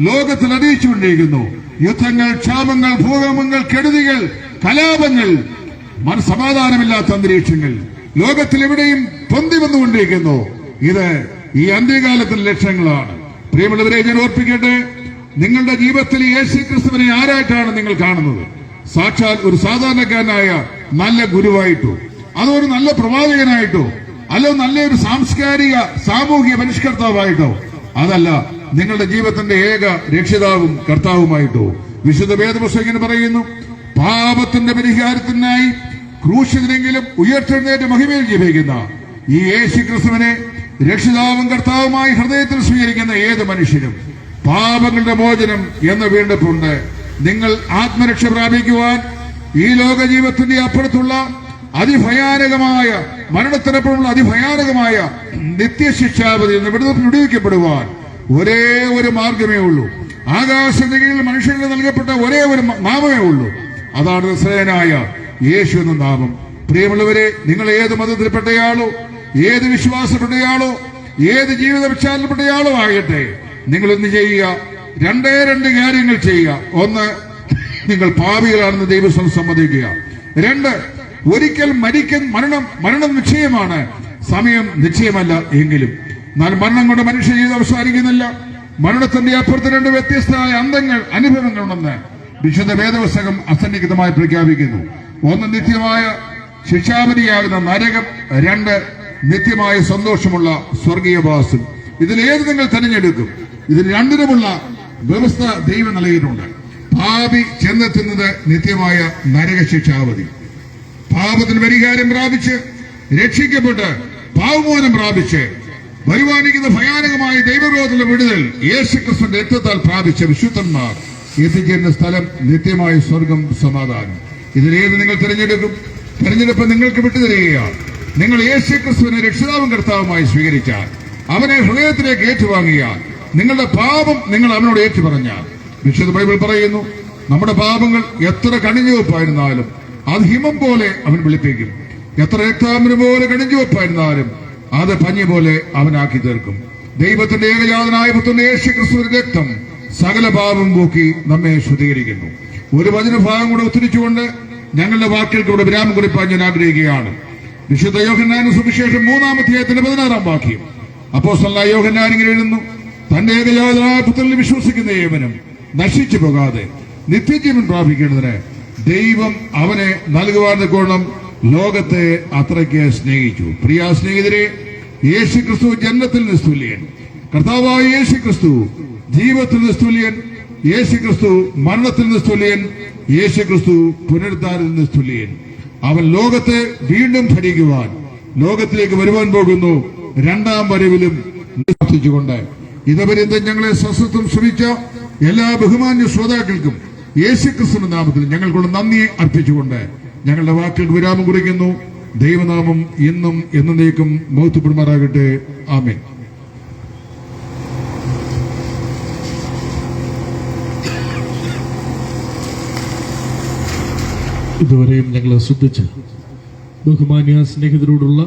ലോകത്തിൽ അറിയിച്ചുകൊണ്ടിരിക്കുന്നു. യുദ്ധങ്ങൾ, ക്ഷാമങ്ങൾ, ഭൂകമ്പങ്ങൾ, കെടുതികൾ, കലാപങ്ങൾ, സമാധാനമില്ലാത്ത അന്തരീക്ഷങ്ങൾ ലോകത്തിൽ എവിടെയും പൊന്തി വന്നുകൊണ്ടിരിക്കുന്നു. ഇത് ഈ അന്ത്യകാലത്തിന്റെ ലക്ഷണങ്ങളാണ്. പ്രിയമുള്ളവരെ, ഞാൻ ഓർപ്പിക്കട്ടെ, നിങ്ങളുടെ ജീവിതത്തിൽ യേശു ക്രിസ്തുവിനെ ആരായിട്ടാണ് നിങ്ങൾ കാണുന്നത്? സാക്ഷാൽ ഒരു സാധാരണക്കാരനായ നല്ല ഗുരുവായിട്ടോ, അതോ ഒരു നല്ല പ്രവാചകനായിട്ടോ, അല്ലോ നല്ലൊരു സാമൂഹിക പരിഷ്കർത്താവായിട്ടോ? അതല്ല, നിങ്ങളുടെ ജീവിതത്തിന്റെ ഏക രക്ഷിതാവും കർത്താവുമായിട്ടോ? വിശുദ്ധ വേദപുസ്തകം പറയുന്നു, പാപത്തിന്റെ പരിഹാരത്തിനായി ക്രൂശിനെങ്കിലും ഉയർത്തെഴുന്നേറ്റ് മഹിമയിൽ ജീവിക്കുന്ന ഈ യേശു ക്രിസ്തുവിനെ രക്ഷിതാവും കർത്താവുമായി ഹൃദയത്തിൽ സ്വീകരിക്കുന്ന ഏത് മനുഷ്യനും പാപങ്ങളുടെ മോചനം എന്ന വീണ്ടെടുപ്പുണ്ട്. നിങ്ങൾ ആത്മരക്ഷ പ്രാപിക്കുവാൻ ഈ ലോക ജീവിതത്തിന്റെ അപ്പുറത്തുള്ള അതിഭയാനകമായ മരണത്തിനപ്പുറമുള്ള അതിഭയാനകമായ നിത്യശിക്ഷാപതിയിൽ നിന്ന് വിടുവിക്കപ്പെടുവാൻ ഒരേ ഒരു മാർഗമേ ഉള്ളൂ. ആകാശത്തിൽ മനുഷ്യർക്ക് നൽകപ്പെട്ട ഒരേ ഒരു നാമമേ ഉള്ളൂ. അതാണ് നസ്രയനായ യേശു എന്ന നാമം. പ്രിയമുള്ളവരെ, നിങ്ങൾ ഏത് മതത്തിൽപ്പെട്ടയാളോ, ഏത് വിശ്വാസപ്പെട്ടയാളോ, ഏത് ജീവിത പശ്ചാത്തലപ്പെട്ടയാളോ ആകട്ടെ, നിങ്ങൾ എന്ത് ചെയ്യുക? രണ്ട് കാര്യങ്ങൾ ചെയ്യുക. ഒന്ന്, നിങ്ങൾ പാപികളാണെന്ന് ദൈവം സമ്മതിക്കുക. 2, ഒരിക്കൽ മരണം നിശ്ചയമാണ്, സമയം നിശ്ചയമല്ല എങ്കിലും. എന്നാൽ മരണം കൊണ്ട് മനുഷ്യ ജീവിതം അവസാനിക്കുന്നില്ല. മരണത്തിന്റെ അപ്പുറത്ത് 2 വ്യത്യസ്തമായ അനുഭവങ്ങളുണ്ടെന്ന് വിശുദ്ധ വേദപുസ്തകം അസന്നിഗ്ധമായി പ്രഖ്യാപിക്കുന്നു. 1, നിത്യമായ ശിക്ഷാപതിയാകുന്ന നരകം. 2, നിത്യമായ സന്തോഷമുള്ള സ്വർഗീയവാസം. ഇതിലേത് നിങ്ങൾ തിരഞ്ഞെടുക്കും? ഇതിന് രണ്ടിനുമുള്ള വ്യവസ്ഥ ദൈവം നൽകിയിട്ടുണ്ട്. പാപി ചെന്നെത്തുന്നത് നിത്യമായ നരക ശിക്ഷാവധി. പാപത്തിന് പരിഹാരം പ്രാപിച്ച് രക്ഷിക്കപ്പെട്ട് പാവമോചനം പ്രാപിച്ച് വരുവാനിക്കുന്ന ഭയാനകമായ ദൈവരോധത്തിലെ വിടുതൽ യേശുക്രിസ്തുവിന്റെ രക്തത്താൽ പ്രാപിച്ച വിശുദ്ധന്മാർ എത്തിച്ചേരുന്ന സ്ഥലം നിത്യമായ സ്വർഗം, സമാധാനം. ഇതിലേത് നിങ്ങൾ തിരഞ്ഞെടുക്കും? തിരഞ്ഞെടുപ്പ് നിങ്ങൾക്ക് വിട്ടുതരികയാണ്. നിങ്ങൾ യേശുക്രിസ്തുവിനെ രക്ഷിതാവും കർത്താവുമായി സ്വീകരിച്ചാൽ, അവനെ ഹൃദയത്തിലേക്ക് ഏറ്റുവാങ്ങിയാൽ, നിങ്ങളുടെ പാപം നിങ്ങൾ അവനോട് ഏറ്റുപറഞ്ഞാൽ, വിശുദ്ധ ബൈബിൾ പറയുന്നു, നമ്മുടെ പാപങ്ങൾ എത്ര കണിഞ്ഞുവപ്പായിരുന്നാലും അത് ഹിമം പോലെ അവൻ വെളുപ്പിക്കും. എത്ര രക്താംബരം പോലെ കണിഞ്ഞുവപ്പായിരുന്നാലും അത് പഞ്ഞി പോലെ അവനാക്കി തീർക്കും. ദൈവത്തിന്റെ ഏകജാതനായ പുത്രൻ യേശുക്രിസ്തുവിന്റെ രക്തം സകല പാപം പോക്കി നമ്മെ ശുദ്ധീകരിക്കുന്നു. ഒരു വചനഭാഗം കൂടെ ഉദ്ധരിച്ചുകൊണ്ട് ഞങ്ങളുടെ വാക്കുകൾക്ക് ഇവിടെ വിരാമം കുറിപ്പാൻ ഞാൻ ആഗ്രഹിക്കുകയാണ്. വിശുദ്ധ യോഹന്നാന്റെ സുവിശേഷം 3-ാം അധ്യായത്തിന്റെ 16-ാം വാക്യം. അപ്പോസ്തലനായ യോഹന്നാൻ ഇങ്ങനെ എഴുതുന്നു, തന്റെ ഏകജാതനായ പുത്രനിൽ വിശ്വസിക്കുന്ന ഏവനും നശിച്ചു പോകാതെ നിത്യജീവൻ പ്രാപിക്കേണ്ടതിന് ദൈവം അവനെ നൽകുവാൻ തക്കോണം ലോകത്തെ അത്രയ്ക്ക് സ്നേഹിച്ചു. പ്രിയ സ്നേഹിതരെ, യേശുക്രിസ്തു ജന്മത്തിൽ നിസ്തുല്യൻ, കർത്താവായ യേശുക്രിസ്തു ജീവിതത്തിൽ നിസ്തുല്യൻ, യേശുക്രിസ്തു മരണത്തിൽ നിസ്തുല്യൻ, യേശുക്രിസ്തു പുനരുദ്ധാനത്തിൽ നിസ്തുല്യൻ. അവൻ ലോകത്തെ വീണ്ടും ഭരിക്കുവാൻ ലോകത്തിലേക്ക് വരുവാൻ പോകുന്നു. രണ്ടാം വരവിലും പ്രാർത്ഥിച്ചുകൊണ്ട് ഇതുപര്യന്തം ഞങ്ങളെ സശ്രദ്ധം ശ്രമിച്ച എല്ലാ ബഹുമാന്യ ശ്രോതാക്കൾക്കും യേശുക്രിസ്തുവിന്റെ നാമത്തിൽ ഞങ്ങൾക്കുള്ള നന്ദിയെ അർപ്പിച്ചുകൊണ്ട് ഞങ്ങളുടെ വാക്കുകൾക്ക് വിരാമം കുറിക്കുന്നു. ദൈവനാമം ഇന്നും എന്നേക്കും മഹത്വപ്പെടുമാറാകട്ടെ. ആമേൻ. ഇതുവരെയും ഞങ്ങളെ ശ്രദ്ധിച്ച് ബഹുമാന്യ സ്നേഹിതരോടുള്ള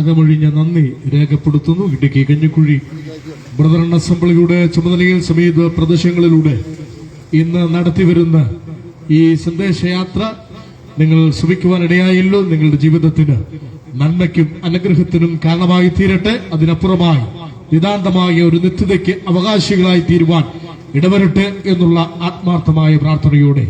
അകമൊഴിഞ്ഞ നന്ദി രേഖപ്പെടുത്തുന്നു. ഇടുക്കി കഞ്ഞിക്കുഴി ബ്രദറൻ അസംബ്ലിയുടെ ചുമതലയിൽ സമീപ പ്രദേശങ്ങളിലൂടെ ഇന്ന് നടത്തിവരുന്ന ഈ സന്ദേശയാത്ര നിങ്ങൾ ശ്രമിക്കുവാനിടയായല്ലോ. നിങ്ങളുടെ ജീവിതത്തിന് നന്മയ്ക്കും അനുഗ്രഹത്തിനും കാരണമായി തീരട്ടെ. അതിനപ്പുറമായി നിതാന്തമായ ഒരു നിത്യതയ്ക്ക് അവകാശികളായി തീരുവാൻ ഇടവരട്ടെ എന്നുള്ള ആത്മാർത്ഥമായ പ്രാർത്ഥനയോടെ